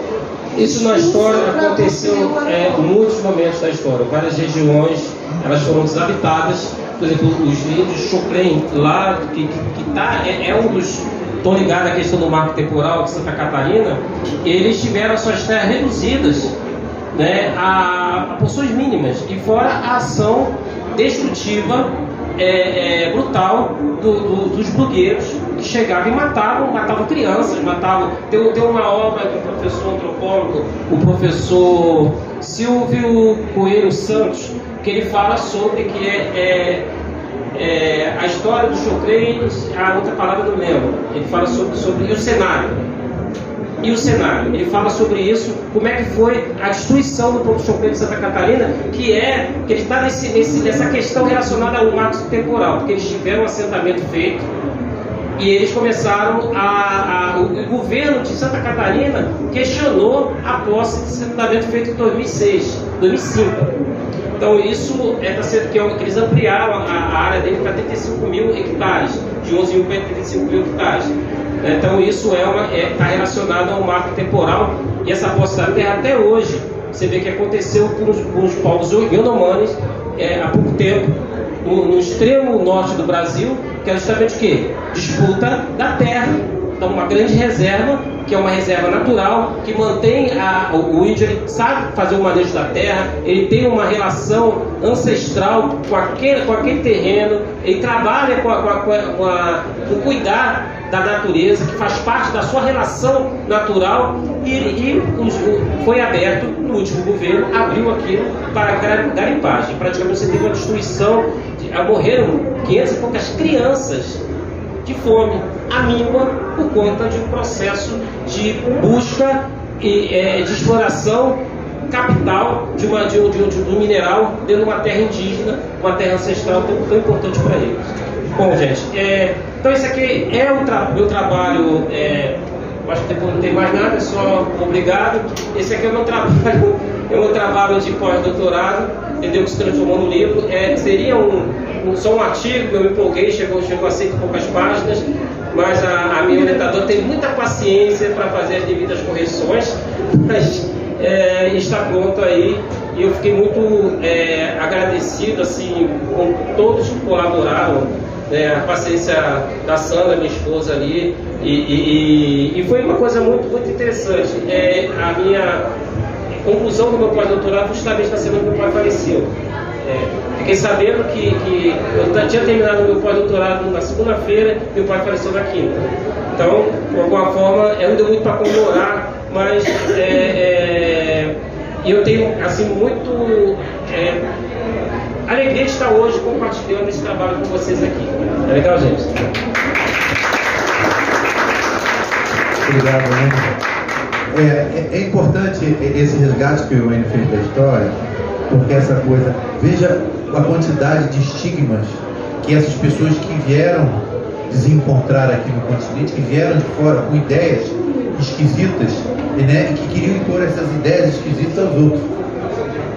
Isso na história aconteceu em muitos momentos da história. Várias regiões elas foram desabitadas. Por exemplo, os índios Choclen, lá, que é um dos... Estão ligados à questão do marco temporal de Santa Catarina, eles tiveram as suas terras reduzidas, né, a porções mínimas, e fora a ação destrutiva brutal dos blogueiros que chegavam e matavam crianças, Tem uma obra do professor antropólogo, o professor Silvio Coelho Santos, que ele fala sobre que a história dos Chocrens, a outra palavra não lembro, ele fala sobre o cenário. E o cenário, ele fala sobre isso, como é que foi a destruição do povo Chocren de Santa Catarina, que ele está nessa questão relacionada ao marco temporal, porque eles tiveram um assentamento feito e eles começaram o governo de Santa Catarina questionou a posse desse assentamento feito em 2005. Então isso está sendo que eles ampliaram a área dele para 35 mil hectares, de 11 mil para 35 mil hectares. Então isso está relacionado ao marco temporal, e essa posse da terra até hoje, você vê que aconteceu com os povos Yanomamis há pouco tempo, no extremo norte do Brasil, que era justamente o quê? Disputa da terra. Então uma grande reserva, que é uma reserva natural, que mantém o índio, ele sabe fazer o manejo da terra, ele tem uma relação ancestral com aquele terreno, ele trabalha com cuidar da natureza, que faz parte da sua relação natural, e foi aberto no último governo, abriu aquilo para garimpagem. Praticamente você teve uma destruição, morreram 500 e poucas crianças de fome, a míngua, por conta de um processo de busca e de exploração capital de um mineral dentro de uma terra indígena, uma terra ancestral tão importante para eles. Bom, gente, então esse aqui é o meu trabalho. Acho que depois não tem mais nada, é só obrigado. Esse aqui é o meu trabalho, de pós-doutorado, entendeu? Que se transformou no livro. Seria só um artigo, eu me empolguei, chegou a 100 e poucas páginas, mas a minha orientadora tem muita paciência para fazer as devidas correções, mas está pronto aí. E eu fiquei muito agradecido assim, com todos que colaboraram. A paciência da Sandra, minha esposa ali, e foi uma coisa muito, muito interessante. A minha conclusão do meu pós-doutorado justamente na semana que meu pai faleceu. Fiquei sabendo que eu tinha terminado meu pós-doutorado na segunda-feira e meu pai faleceu na quinta. Então, de alguma forma, não deu muito para comemorar, mas eu tenho assim muito alegria de estar hoje compartilhando esse trabalho com vocês aqui. É legal, gente? Obrigado, Enio. É importante esse resgate que o Enio fez da história, porque essa coisa... Veja a quantidade de estigmas que essas pessoas que vieram desencontrar aqui no continente, que vieram de fora com ideias esquisitas, né, e que queriam impor essas ideias esquisitas aos outros.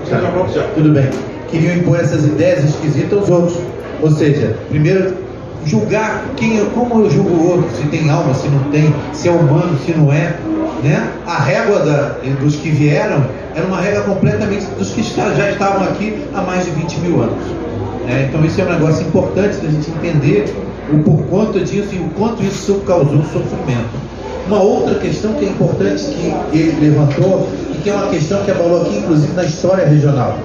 Tá? Tudo bem. Queriam impor essas ideias esquisitas aos outros. Ou seja, primeiro, julgar como eu julgo o outro, se tem alma, se não tem, se é humano, se não é. Né? A régua dos que vieram era uma régua completamente dos que já estavam aqui há mais de 20 mil anos. Então isso é um negócio importante da gente entender o porquanto disso e o quanto isso causou sofrimento. Uma outra questão que é importante que ele levantou e que é uma questão que abalou aqui, inclusive na história regional.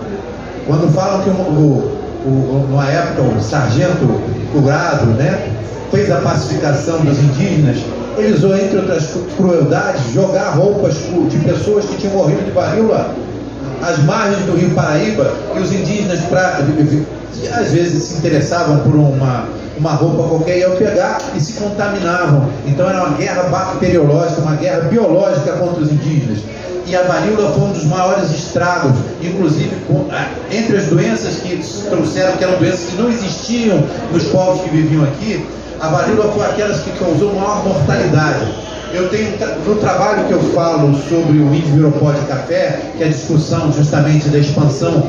Quando falam que numa época o sargento Curado, né, fez a pacificação dos indígenas, ele usou, entre outras crueldades, jogar roupas de pessoas que tinham morrido de varíola às margens do rio Paraíba, e os indígenas, às vezes, se interessavam por uma roupa qualquer, iam pegar e se contaminavam. Então era uma guerra bacteriológica, uma guerra biológica contra os indígenas. E a varíola foi um dos maiores estragos, inclusive entre as doenças que trouxeram, que eram doenças que não existiam nos povos que viviam aqui, a varíola foi aquelas que causou maior mortalidade. Eu tenho, no trabalho que eu falo sobre o índio Viropó de café, que é a discussão justamente da expansão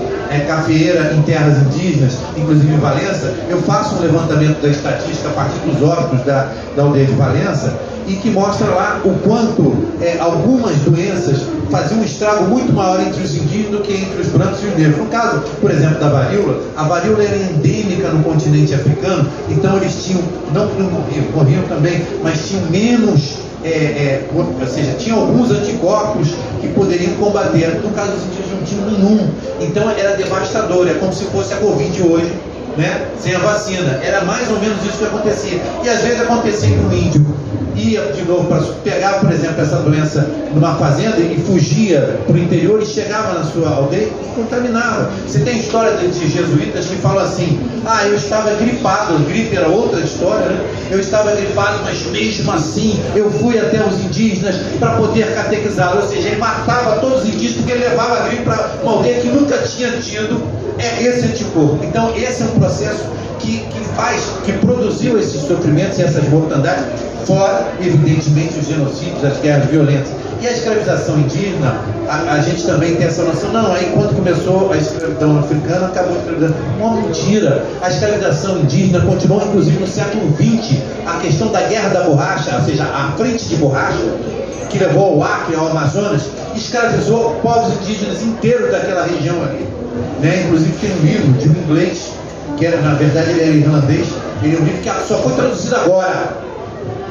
cafeeira em terras indígenas, inclusive em Valença, eu faço um levantamento da estatística a partir dos óbitos da aldeia de Valença, e que mostra lá o quanto algumas doenças faziam um estrago muito maior entre os indígenas do que entre os brancos e os negros. No caso, por exemplo, da varíola, a varíola era endêmica no continente africano, então eles tinham, não morriam também, mas tinham menos, ou seja, tinham alguns anticorpos que poderiam combater. No caso dos indígenas não tinham nenhum, então era devastador, é como se fosse a Covid hoje, né, sem a vacina. Era mais ou menos isso que acontecia. E às vezes acontecia que o índio ia de novo para pegar, por exemplo, essa doença numa fazenda e fugia para o interior e chegava na sua aldeia e contaminava. Você tem história de jesuítas que falam assim: eu estava gripado. Gripe era outra história, né? Eu estava gripado, mas mesmo assim eu fui até os indígenas para poder catequizar. Ou seja, ele matava todos os indígenas porque ele levava a gripe para uma aldeia que nunca tinha tido esse anticorpo. Então esse é um processo que produziu esses sofrimentos e essas mortandades, fora, evidentemente, os genocídios, as guerras violentas. E a escravização indígena, a gente também tem essa noção, aí quando começou a escravidão africana, acabou a escravidão. Uma mentira. A escravização indígena continuou, inclusive, no século XX. A questão da guerra da borracha, ou seja, a frente de borracha, que levou ao Acre, ao Amazonas, escravizou povos indígenas inteiros daquela região ali. Inclusive tem um livro de um inglês, que era, na verdade ele era irlandês, ele é um livro que só foi traduzido agora,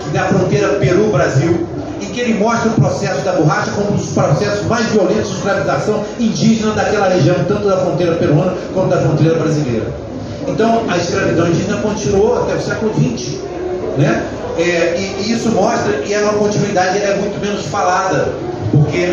que da fronteira Peru-Brasil, em que ele mostra o processo da borracha como um dos processos mais violentos de escravização indígena daquela região, tanto da fronteira peruana como da fronteira brasileira. Então a escravidão indígena continuou até o século XX, né? E isso mostra, e é uma continuidade, ela é muito menos falada, porque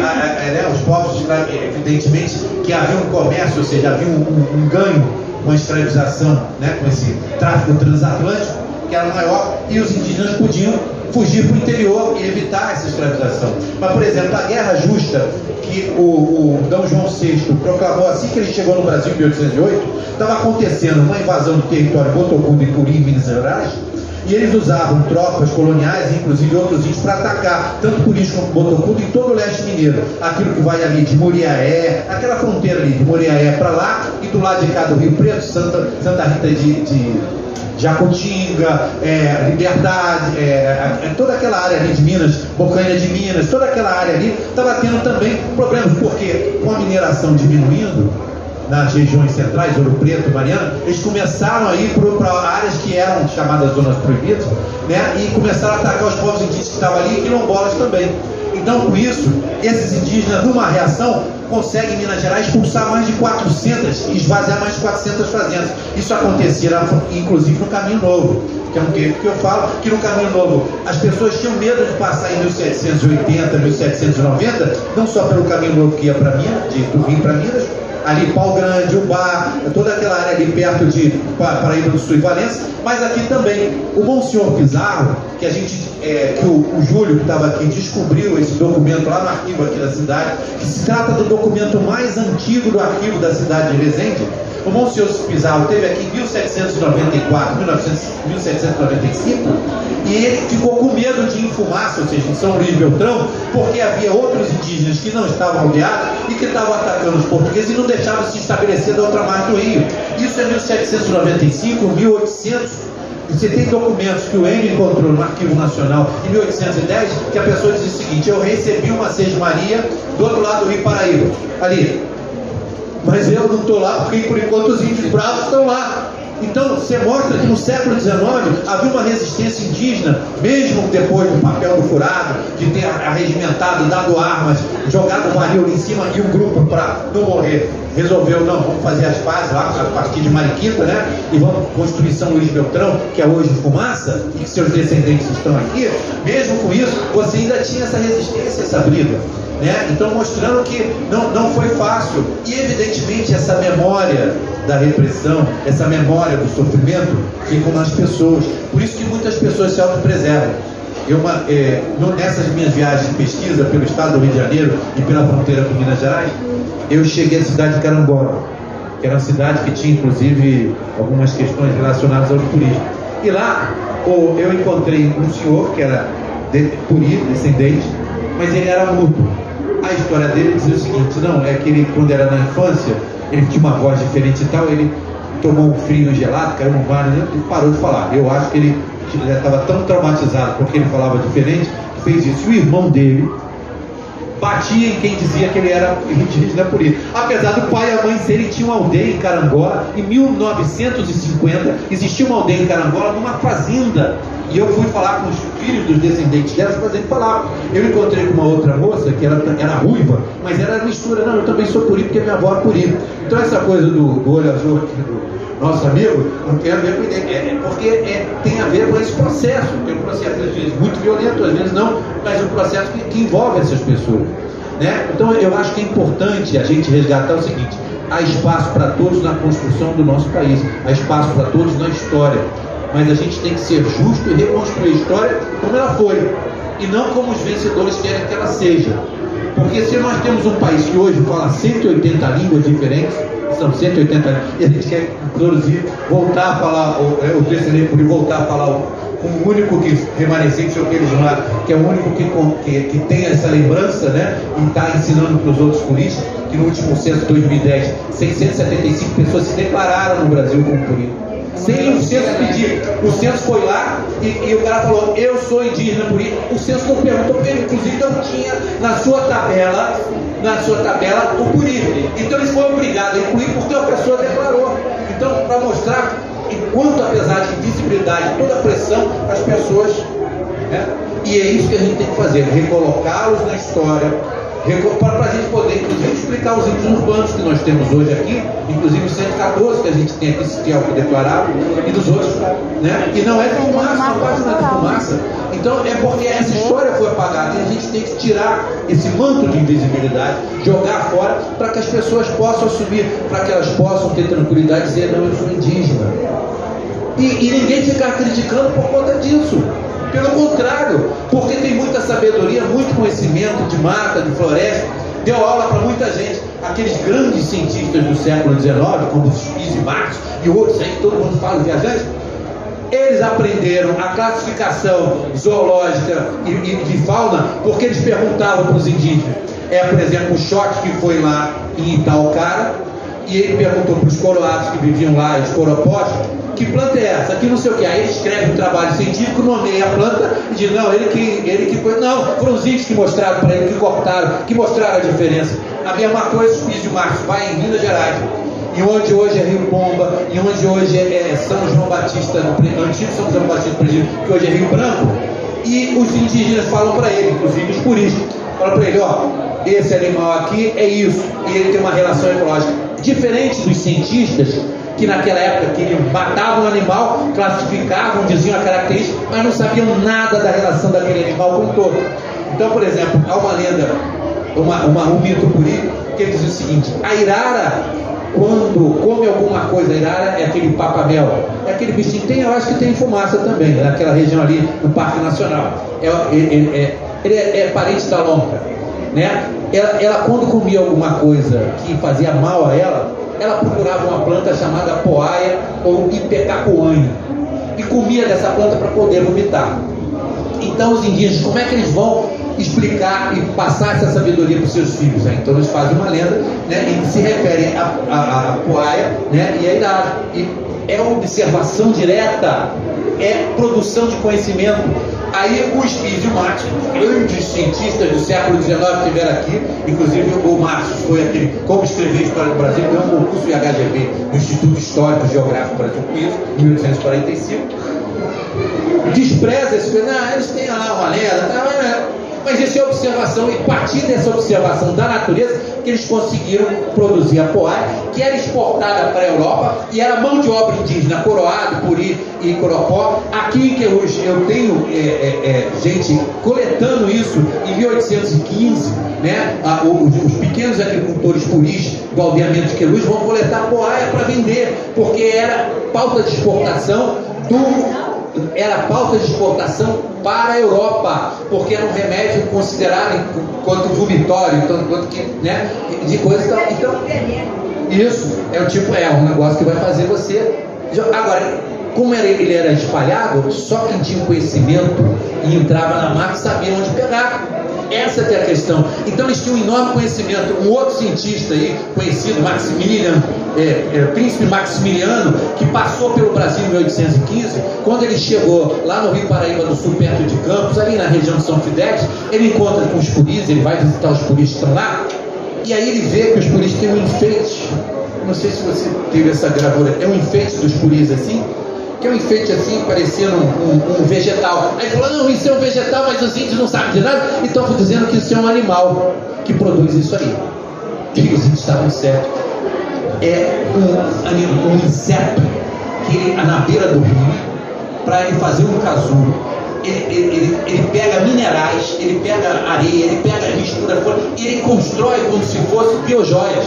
os povos, evidentemente, que havia um comércio, ou seja, havia um ganho com a escravização, né, com esse tráfico transatlântico, que era maior, e os indígenas podiam fugir para o interior e evitar essa escravização. Mas, por exemplo, a Guerra Justa, que o D. João VI proclamou assim que ele chegou no Brasil em 1808, estava acontecendo uma invasão do território Botocudo e Curi, em Minas Gerais, e eles usavam tropas coloniais, inclusive outros índios, para atacar tanto Curi como Botocudo em todo o leste mineiro. Aquilo que vai ali de Muriaé, aquela fronteira ali de Muriaé para lá, e do lado de cá do Rio Preto, Santa Rita de Jacutinga, Liberdade, toda aquela área ali de Minas, Bocaina de Minas, toda aquela área ali estava tendo também problemas, porque com a mineração diminuindo nas regiões centrais, Ouro Preto, Mariana, eles começaram a ir para áreas que eram chamadas zonas proibidas, né, e começaram a atacar os povos indígenas que estavam ali e quilombolas também. Então, com isso, esses indígenas, numa reação, conseguem em Minas Gerais expulsar mais de 400 e esvaziar mais de 400 fazendas. Isso acontecia, inclusive, no Caminho Novo, que é um texto que eu falo, que no Caminho Novo as pessoas tinham medo de passar em 1780, 1790, não só pelo Caminho Novo que ia para Minas, do Rio para Minas, ali Pau Grande, Ubá, toda aquela área ali perto de Paraíba do Sul e Valença, mas aqui também o Monsenhor Pizarro, que a gente, que o Júlio que estava aqui descobriu esse documento lá no arquivo aqui da cidade, que se trata do documento mais antigo do arquivo da cidade de Resende. O Monsenhor Pizarro esteve aqui em 1794, 1795, e ele ficou com medo de ir em Fumaça, ou seja, em São Luís Beltrão, porque havia outros indígenas que não estavam aldeados e que estavam atacando os portugueses e não deixavam se estabelecer da outra margem do rio. Isso é 1795, 1800. Você tem documentos que o Enio encontrou no Arquivo Nacional em 1810, que a pessoa diz o seguinte: eu recebi uma sesmaria do outro lado do Rio Paraíba, ali. Mas eu não estou lá porque, por enquanto, os índios bravos estão lá. Então, você mostra que no século XIX havia uma resistência indígena, mesmo depois do papel do furado, de ter arregimentado, dado armas, jogado barril ali em cima, e um grupo, para não morrer, resolveu, não, vamos fazer as pazes lá a partir de Mariquita, né? E vamos construir São Luís Beltrão, que é hoje Fumaça, e que seus descendentes estão aqui. Mesmo com isso, você ainda tinha essa resistência, essa briga, né? Então, mostrando que não foi fácil. E, evidentemente, essa memória da repressão, essa memória do sofrimento ficam nas pessoas. Por isso que muitas pessoas se autopreservam. Nessas minhas viagens de pesquisa pelo estado do Rio de Janeiro e pela fronteira com Minas Gerais, eu cheguei à cidade de Carangola, que era uma cidade que tinha, inclusive, algumas questões relacionadas ao turismo. E lá eu encontrei um senhor que era puri, descendente, mas ele era mudo. A história dele dizia o seguinte: não, é que ele, quando era na infância, ele tinha uma voz diferente e tal, ele tomou um frio gelado, caiu no mar e parou de falar. Eu acho que ele estava tão traumatizado porque ele falava diferente, que fez isso. E o irmão dele batia em quem dizia que ele era indígena por isso. Apesar do pai e a mãe serem, tinha uma aldeia em Carangola. Em 1950 existia uma aldeia em Carangola, numa fazenda. E eu fui falar com os filhos dos descendentes delas, fazendo palavra. Eu encontrei com uma outra moça que era ruiva, mas era mistura. Não, eu também sou puri porque minha avó é puri. Então essa coisa do olho azul aqui do nosso amigo não tem a ver com ele, porque tem a ver com esse processo. Tem um processo às vezes muito violento, às vezes não, mas um processo que envolve essas pessoas, né? Então eu acho que é importante a gente resgatar o seguinte: há espaço para todos na construção do nosso país, há espaço para todos na história. Mas a gente tem que ser justo e reconstruir a história como ela foi, e não como os vencedores querem que ela seja. Porque se nós temos um país que hoje fala 180 línguas diferentes, são 180 línguas, e a gente quer introduzir, voltar a falar, o descendente por voltar a falar o único que remanescente, que eles lá, que é o único que tem essa lembrança, né? E está ensinando para os outros puristas, que no último censo de 2010, 675 pessoas se declararam no Brasil como puristas. Sem o censo pedir. O censo foi lá e o cara falou: eu sou indígena por isso. O censo não perguntou, porque ele inclusive não tinha na sua tabela o puri. Então ele foi obrigado a incluir porque a pessoa declarou. Então, para mostrar enquanto, apesar de invisibilidade, toda a pressão, as pessoas, né? E é isso que a gente tem que fazer, recolocá-los na história, para a gente poder, inclusive, explicar os índios urbanos que nós temos hoje aqui, inclusive o 114 que a gente tem aqui, que é autodeclarado, e dos outros, né? E não é fumaça, não quase nada de fumaça. Então é porque essa história foi apagada e a gente tem que tirar esse manto de invisibilidade, jogar fora, para que as pessoas possam assumir, para que elas possam ter tranquilidade e dizer: não, eu sou indígena. E ninguém ficar criticando por conta disso. Pelo contrário, porque tem muita sabedoria, muito conhecimento de mata, de floresta, deu aula para muita gente. Aqueles grandes cientistas do século XIX, como Spitz e Marx e outros aí, todo mundo fala, viajantes, eles aprenderam a classificação zoológica e de fauna porque eles perguntavam para os indígenas. Por exemplo, o Schott, que foi lá em Itaucara, e ele perguntou para os coroados que viviam lá, os coropós, que planta é essa? Que não sei o que. Aí ele escreve um trabalho científico, nomeia a planta e diz, não, ele que foi. Não, foram os índios que mostraram para ele, que cortaram, que mostraram a diferença. A mesma coisa, o Spitz de Marx vai em Minas Gerais, e onde hoje é Rio Pomba, e onde hoje é São João Batista, antigo São João Batista, que hoje é Rio Branco, e os indígenas falam para ele, inclusive os puristas, falam para ele, ó, esse animal aqui é isso, e ele tem uma relação ecológica. Diferente dos cientistas, que naquela época queriam, matavam um animal, classificavam, diziam a característica, mas não sabiam nada da relação daquele animal com o todo. Então, por exemplo, há uma lenda, um mito puri, que diz o seguinte: a irara, quando come alguma coisa, a irara é aquele papamel, é aquele bichinho, eu acho que tem fumaça também, naquela região ali, no Parque Nacional. Ele é parente da lontra, né? Ela quando comia alguma coisa que fazia mal a ela procurava uma planta chamada poaia ou ipecacuanha e comia dessa planta para poder vomitar. Então os indígenas, como é que eles vão explicar e passar essa sabedoria para os seus filhos? Então eles fazem uma lenda, né, e se referem a poaia, né, e a irara. E é observação direta, é produção de conhecimento. Aí o Spitz e o Marx, grandes cientistas do século XIX, estiveram aqui, inclusive o Marx foi aquele, como escrever a história do Brasil, ganhou um concurso IHGB, do Instituto Histórico Geográfico Brasil, em 1845. Despreza esse coisa, eles têm lá uma lenda, mas isso é observação, e a partir dessa observação da natureza que eles conseguiram produzir a poaia, que era exportada para a Europa e era mão de obra indígena, coroado, puri e coropó. Aqui que hoje eu tenho gente coletando isso em 1815, né? Os pequenos agricultores puris do aldeamento de Queluz vão coletar poaia para vender, porque era pauta de exportação para a Europa, porque era um remédio considerado quanto vomitório, quanto que, né, de coisa e tal. Então, isso é um negócio que vai fazer você. Agora, como ele era espalhado, só quem tinha conhecimento e entrava na mata sabia onde pegar. Essa que é a questão. Então eles tinham um enorme conhecimento. Um outro cientista aí, conhecido, Maximiliano, príncipe Maximiliano, que passou pelo Brasil em 1815, quando ele chegou lá no Rio Paraíba do Sul, perto de Campos, ali na região de São Fidélis, ele encontra com os puris, ele vai visitar os puris que estão lá, e aí ele vê que os puris têm um enfeite. Não sei se você teve essa gravura, é um enfeite dos puris assim, que é um enfeite assim, parecendo um vegetal. Aí ele falou, não, isso é um vegetal, mas os índios não sabem de nada, e estão dizendo que isso é um animal que produz isso aí. E os índios estavam certos. É um inseto que ele, na beira do rio, para ele fazer um casulo, ele pega minerais, ele pega areia, ele pega mistura, e ele constrói como se fossem biojoias.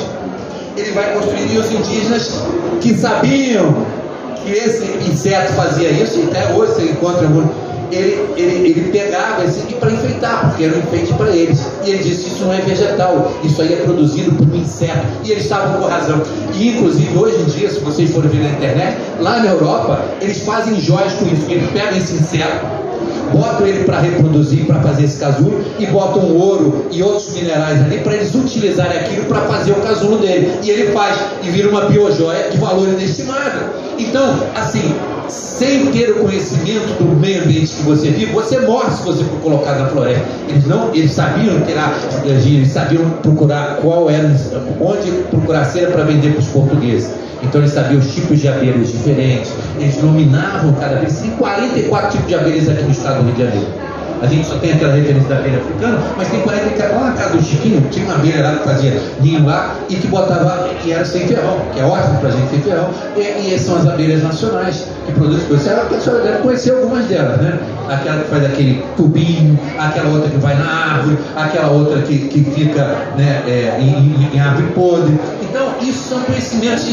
Ele vai construir, e os indígenas que sabiam que esse inseto fazia isso, e até hoje você encontra muito, ele pegava esse para enfeitar, porque era um enfeite para eles, e ele disse, isso não é vegetal, isso aí é produzido por um inseto, e eles estavam com razão. E inclusive hoje em dia, se vocês forem ver na internet, lá na Europa eles fazem joias com isso, eles pegam esse inseto, botam ele para reproduzir, para fazer esse casulo, e botam ouro e outros minerais ali para eles utilizarem aquilo para fazer o casulo dele, e ele faz, e vira uma biojoia de valor inestimável. Então, assim, sem ter o conhecimento do meio ambiente que você vive, você morre se você for colocado na floresta. Eles sabiam tirar energia, eles sabiam procurar onde procurar cera para vender para os portugueses. Então eles sabiam os tipos de abelhas diferentes, eles nominavam cada vez. Tem 44 tipos de abelhas aqui no estado do Rio de Janeiro. A gente só tem aquela referência da abelha africana, mas tem 44. Lá na casa do Chiquinho, tinha uma abelha lá que fazia ninho lá e que botava, e era sem ferrão, que é ótimo pra gente sem ferrão. E são as abelhas nacionais que produzem coisas. A pessoa deve conhecer algumas delas, né? Aquela que faz aquele tubinho, aquela outra que vai na árvore, aquela outra que fica, né, em árvore podre. Então, isso são conhecimentos,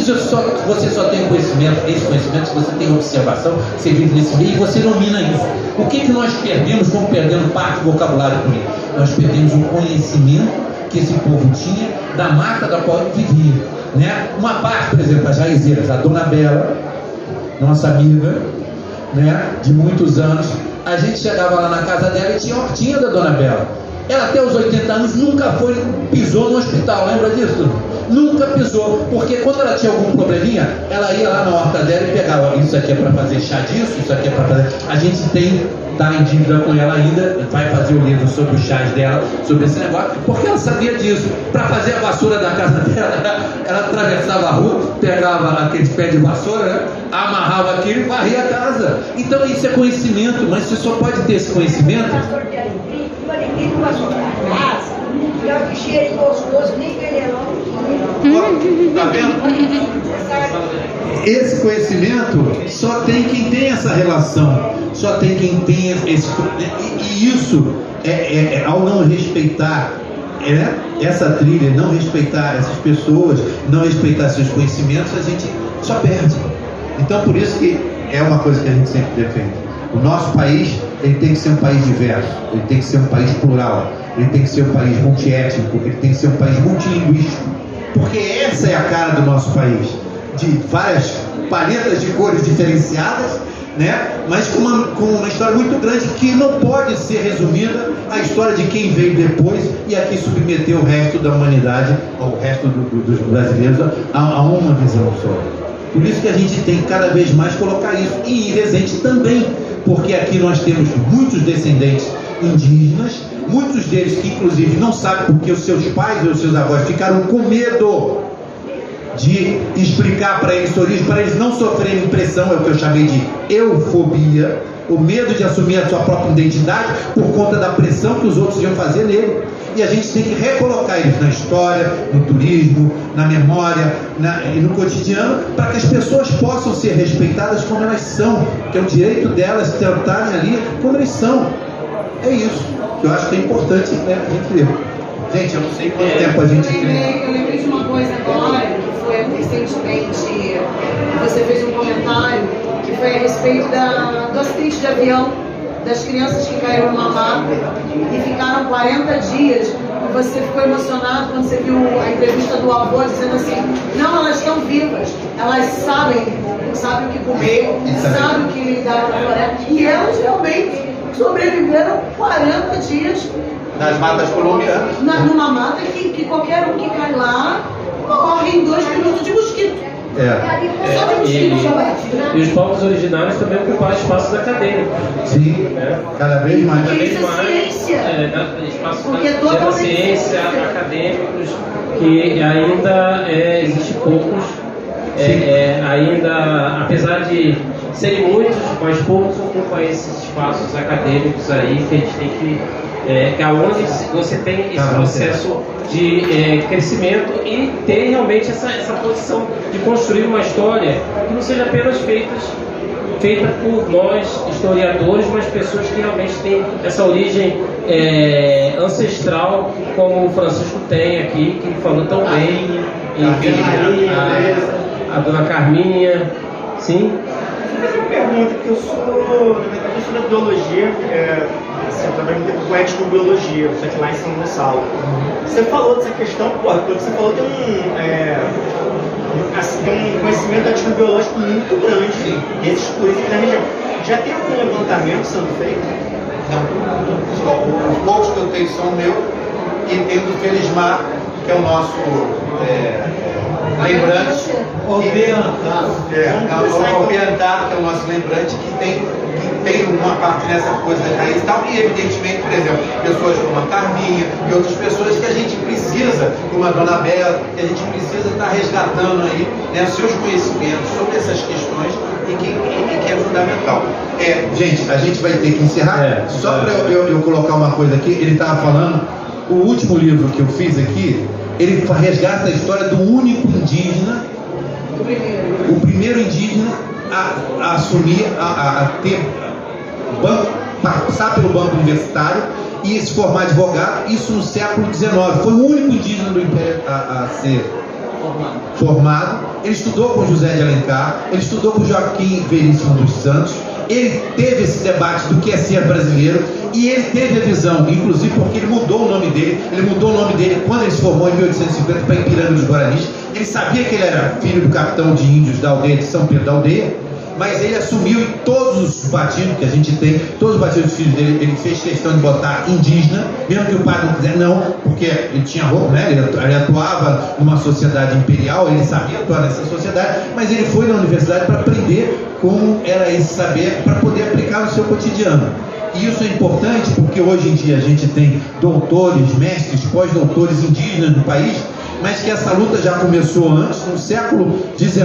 você só tem conhecimento, esse conhecimento, se você tem observação, você vive nesse meio e você domina isso. O que nós perdemos, como perdendo parte do vocabulário por isso? Nós perdemos o conhecimento que esse povo tinha da marca da qual vivia, né? Uma parte, por exemplo, as raizeiras, a Dona Bela, nossa amiga, né, de muitos anos, a gente chegava lá na casa dela e tinha a hortinha da Dona Bela. Ela até os 80 anos nunca pisou no hospital, lembra disso? Nunca pisou, porque quando ela tinha algum probleminha, ela ia lá na horta dela e pegava, isso aqui é para fazer chá disso, isso aqui é para fazer... A gente tá em dívida com ela ainda, vai fazer o livro sobre os chás dela, sobre esse negócio, porque ela sabia disso. Para fazer a vassoura da casa dela, ela atravessava a rua, pegava aquele pé de vassoura, né? Amarrava aquilo e varria a casa. Então isso é conhecimento, mas você só pode ter esse conhecimento. Tá vendo? Esse conhecimento só tem quem tem essa relação, só tem quem tem esse. E isso ao não respeitar essa trilha, não respeitar essas pessoas, não respeitar seus conhecimentos, a gente só perde. Então por isso que é uma coisa que a gente sempre defende. O nosso país, ele tem que ser um país diverso, ele tem que ser um país plural, ele tem que ser um país multiétnico, ele tem que ser um país multilinguístico, porque essa é a cara do nosso país, de várias paletas de cores diferenciadas, né? Mas com uma história muito grande que não pode ser resumida à história de quem veio depois e aqui submeteu o resto da humanidade, ou o resto dos brasileiros a uma visão só. Por isso que a gente tem que cada vez mais colocar isso, e em Resende também, porque aqui nós temos muitos descendentes indígenas, muitos deles que inclusive não sabem porque os seus pais ou os seus avós ficaram com medo de explicar para eles sua origem, para eles não sofrerem impressão, é o que eu chamei de eufobia, o medo de assumir a sua própria identidade por conta da pressão que os outros iam fazer nele. E a gente tem que recolocar eles na história, no turismo, na memória e no cotidiano, para que as pessoas possam ser respeitadas como elas são, que é o direito delas tentarem ali como eles são. É isso que eu acho que é importante, né, a gente ver. Gente, eu não sei quanto tempo a gente tem. Eu lembrei de uma coisa agora, que foi recentemente, você fez um comentário, que foi a respeito do acidente de avião, das crianças que caíram numa mata e ficaram 40 dias. E você ficou emocionado quando você viu a entrevista do avô dizendo assim: não, elas estão vivas, elas sabem o que comer, sabem o que lidar na floresta, e elas realmente sobreviveram 40 dias nas matas colombianas. Numa mata que qualquer um que cai lá morre em 2 minutos de mosquito. Só de mosquito. E os povos originários também ocuparam espaços acadêmicos. Sim, cada vez mais. Cada vez mais. Espaços da ciência, acadêmicos, que ainda existem poucos. Ainda, apesar de serem muitos, mas poucos ocupam esses espaços acadêmicos aí que a gente tem que onde você tem esse processo de crescimento e ter realmente essa posição de construir uma história que não seja apenas feita por nós historiadores, mas pessoas que realmente têm essa origem ancestral, como o Francisco tem aqui, que falou tão bem, a dona Carminha, sim. Vou fazer uma pergunta, que eu sou da biologia, eu trabalho muito com etnobiologia, só que lá em São Gonçalo. Você falou dessa questão, pelo que você falou, tem um conhecimento etnobiológico muito grande desses turistas da região. Já tem algum levantamento sendo feito? Não. Os poucos que eu tenho são meu e tem do Felismar, que é o nosso lembrante. Orientar, que é o nosso lembrante, que tem uma parte nessa coisa da raiz e tal, e evidentemente, por exemplo, pessoas como a Carminha e outras pessoas que a gente precisa, como a Dona Bela, que a gente precisa estar resgatando aí, né, seus conhecimentos sobre essas questões e que é fundamental. Gente, a gente vai ter que encerrar. Só para eu colocar uma coisa aqui, ele estava falando, o último livro que eu fiz aqui, ele resgata a história do único indígena, o primeiro indígena a assumir, a ter passar pelo banco universitário e se formar advogado, isso no século XIX. Foi o único indígena do Império a ser formado, ele estudou com José de Alencar, ele estudou com Joaquim Veríssimo dos Santos, ele teve esse debate do que é ser brasileiro e ele teve a visão, inclusive porque ele mudou o nome dele, quando ele se formou em 1850 para Ipiranga dos Guaranis. Ele sabia que ele era filho do capitão de índios da aldeia de São Pedro da Aldeia, mas ele assumiu em todos os batismos que a gente tem, todos os batismos dos filhos dele, ele fez questão de botar indígena, mesmo que o pai não quiser, não, porque ele tinha roupa, né? Ele atuava numa sociedade imperial, ele sabia atuar nessa sociedade, mas ele foi na universidade para aprender como era esse saber, para poder aplicar no seu cotidiano. E isso é importante porque hoje em dia a gente tem doutores, mestres, pós-doutores indígenas no país, mas que essa luta já começou antes, no século XIX,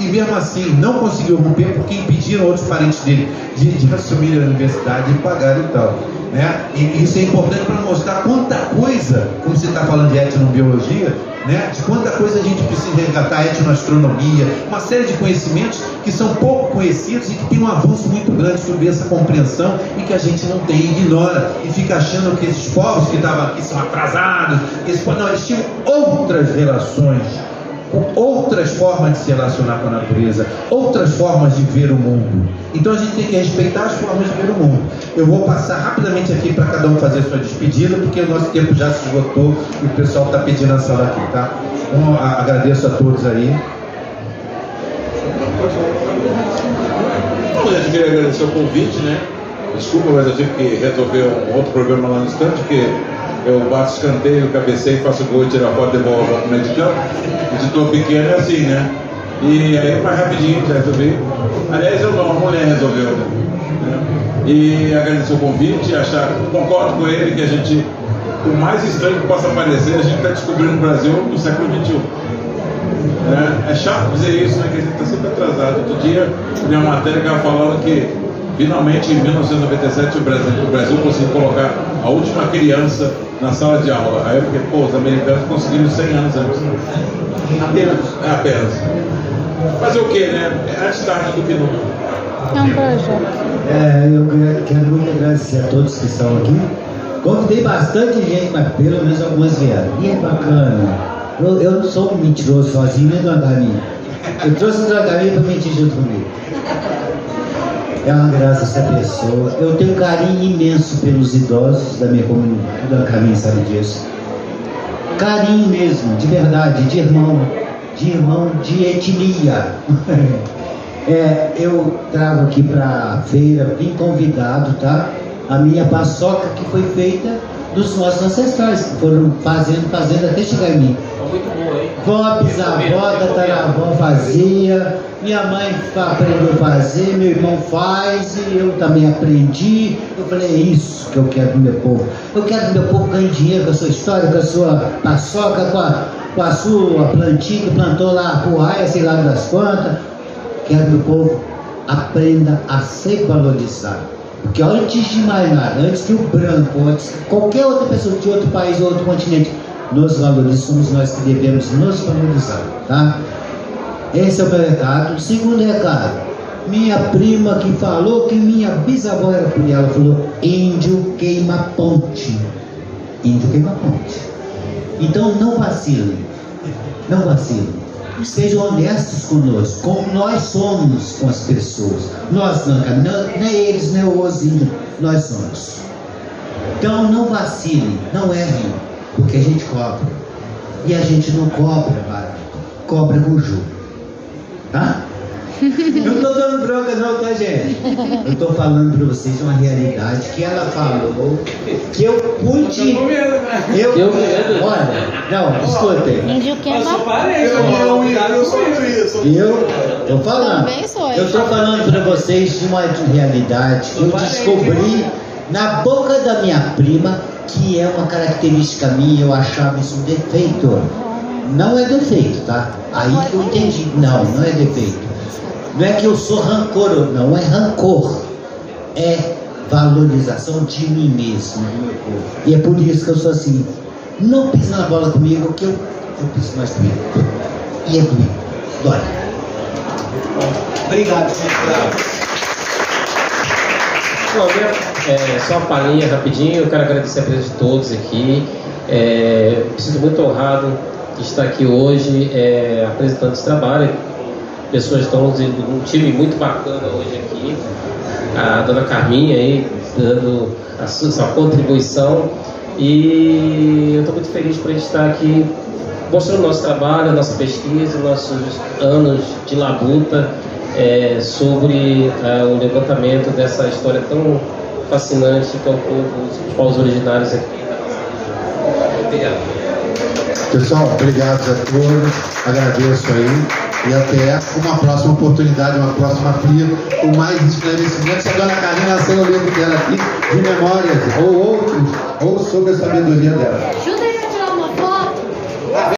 e mesmo assim não conseguiu romper porque impediram outros parentes dele de assumir a universidade e pagar e tal, né? E isso é importante para mostrar quanta coisa, como você está falando de etnobiologia, né? De quanta coisa a gente precisa resgatar, etnoastronomia, uma série de conhecimentos que são pouco conhecidos e que tem um avanço muito grande sobre essa compreensão e que a gente não tem, ignora e fica achando que esses povos que estavam aqui são atrasados, não, eles tinham outras relações, outras formas de se relacionar com a natureza, outras formas de ver o mundo. Então a gente tem que respeitar as formas de ver o mundo. Eu vou passar rapidamente aqui para cada um fazer a sua despedida, porque o nosso tempo já se esgotou e o pessoal está pedindo a sala aqui, tá? Então agradeço a todos aí. Bom, eu queria agradecer o convite, né? Desculpa, mas eu tive que resolver um outro programa lá no instante, porque eu bato escanteio, cabeceio, faço gol, tiro a foto, devolvo para o meio de campo. Editor pequeno é assim, né? E aí mais rapidinho já resolvi. Aliás, eu não, a mulher resolveu, né? E agradecer o convite, concordo com ele que a gente, por mais estranho que possa parecer, a gente está descobrindo o Brasil no século XXI. É chato dizer isso, né? Que a gente está sempre atrasado. Outro dia, eu li uma matéria que estava falando que finalmente em 1997 o Brasil conseguiu colocar a última criança na sala de aula. Aí eu fiquei, pô, os americanos conseguiram 100 anos antes. Apenas. Fazer o quê, né? Antes tarde do que nunca. É um projeto. Eu quero muito agradecer a todos que estão aqui. Convidei bastante gente, mas pelo menos algumas vieram. E é bacana. Eu não sou um mentiroso sozinho, nem do Andarim. Eu trouxe o Andarim para mentir junto comigo. É uma graça essa pessoa. Eu tenho um carinho imenso pelos idosos da minha comunidade. O Andarim sabe disso. Carinho mesmo, de verdade, de irmão, de etnia. Eu trago aqui para feira, vim convidado, tá? A minha paçoca que foi feita dos nossos ancestrais, que foram fazendo até chegar em mim. Muito boa, hein? Vó, bisavó, tataravó fazia, minha mãe aprendeu a fazer, meu irmão faz, e eu também aprendi. Eu falei, é isso que eu quero do meu povo. Eu quero que meu povo ganhe dinheiro com a sua história, com a sua paçoca, com a sua plantinha que plantou lá a porraia, sei lá das quantas. Quero que meu povo aprenda a se valorizar. Porque antes de mais nada, antes que o branco, antes que qualquer outra pessoa de outro país ou outro continente nos valorize, somos nós que devemos nos valorizar, tá? Esse é o meu recado. Segundo recado, minha prima que falou que minha bisavó era por ela, falou, índio queima ponte. Índio queima ponte. Então não vacilem, não vacilem. Sejam honestos conosco, como nós somos com as pessoas. Nós não é eles, não é os índios, nós somos. Então não vacilem, não errem, porque a gente cobra. E a gente não cobra barato, cobra com juros. Tá? Eu não estou dando bronca não, tá, gente? Eu estou falando para vocês uma realidade que ela falou, que eu pude... Olha, não, escutem. Índio queima. Eu estou falando. Eu estou falando para vocês de uma realidade que eu descobri na boca da minha prima, que é uma característica minha, eu achava isso um defeito. Não é defeito, tá? Aí que eu entendi. Não é defeito. Não é que eu sou rancoroso, não é rancor. É valorização de mim mesmo, do meu povo. E é por isso que eu sou assim. Não pisa na bola comigo, que eu piso mais comigo. E é comigo. Dói. Obrigado, gente. Só uma palhinha rapidinho. Eu quero agradecer a presença de todos aqui. Me sinto muito honrado estar aqui hoje apresentando esse trabalho. Pessoas estão usando um time muito bacana hoje aqui. A dona Carminha aí dando a sua contribuição. E eu estou muito feliz por a gente estar aqui mostrando o nosso trabalho, a nossa pesquisa, nossos anos de labuta sobre o levantamento dessa história tão fascinante que é o povo, os povos originários aqui. Obrigado. Pessoal, obrigado a todos, agradeço aí e até uma próxima oportunidade, uma próxima fria, com mais esclarecimentos. A dona Carminha nasceu no livro dela aqui, de memórias, ou outros, ou sobre a sabedoria dela.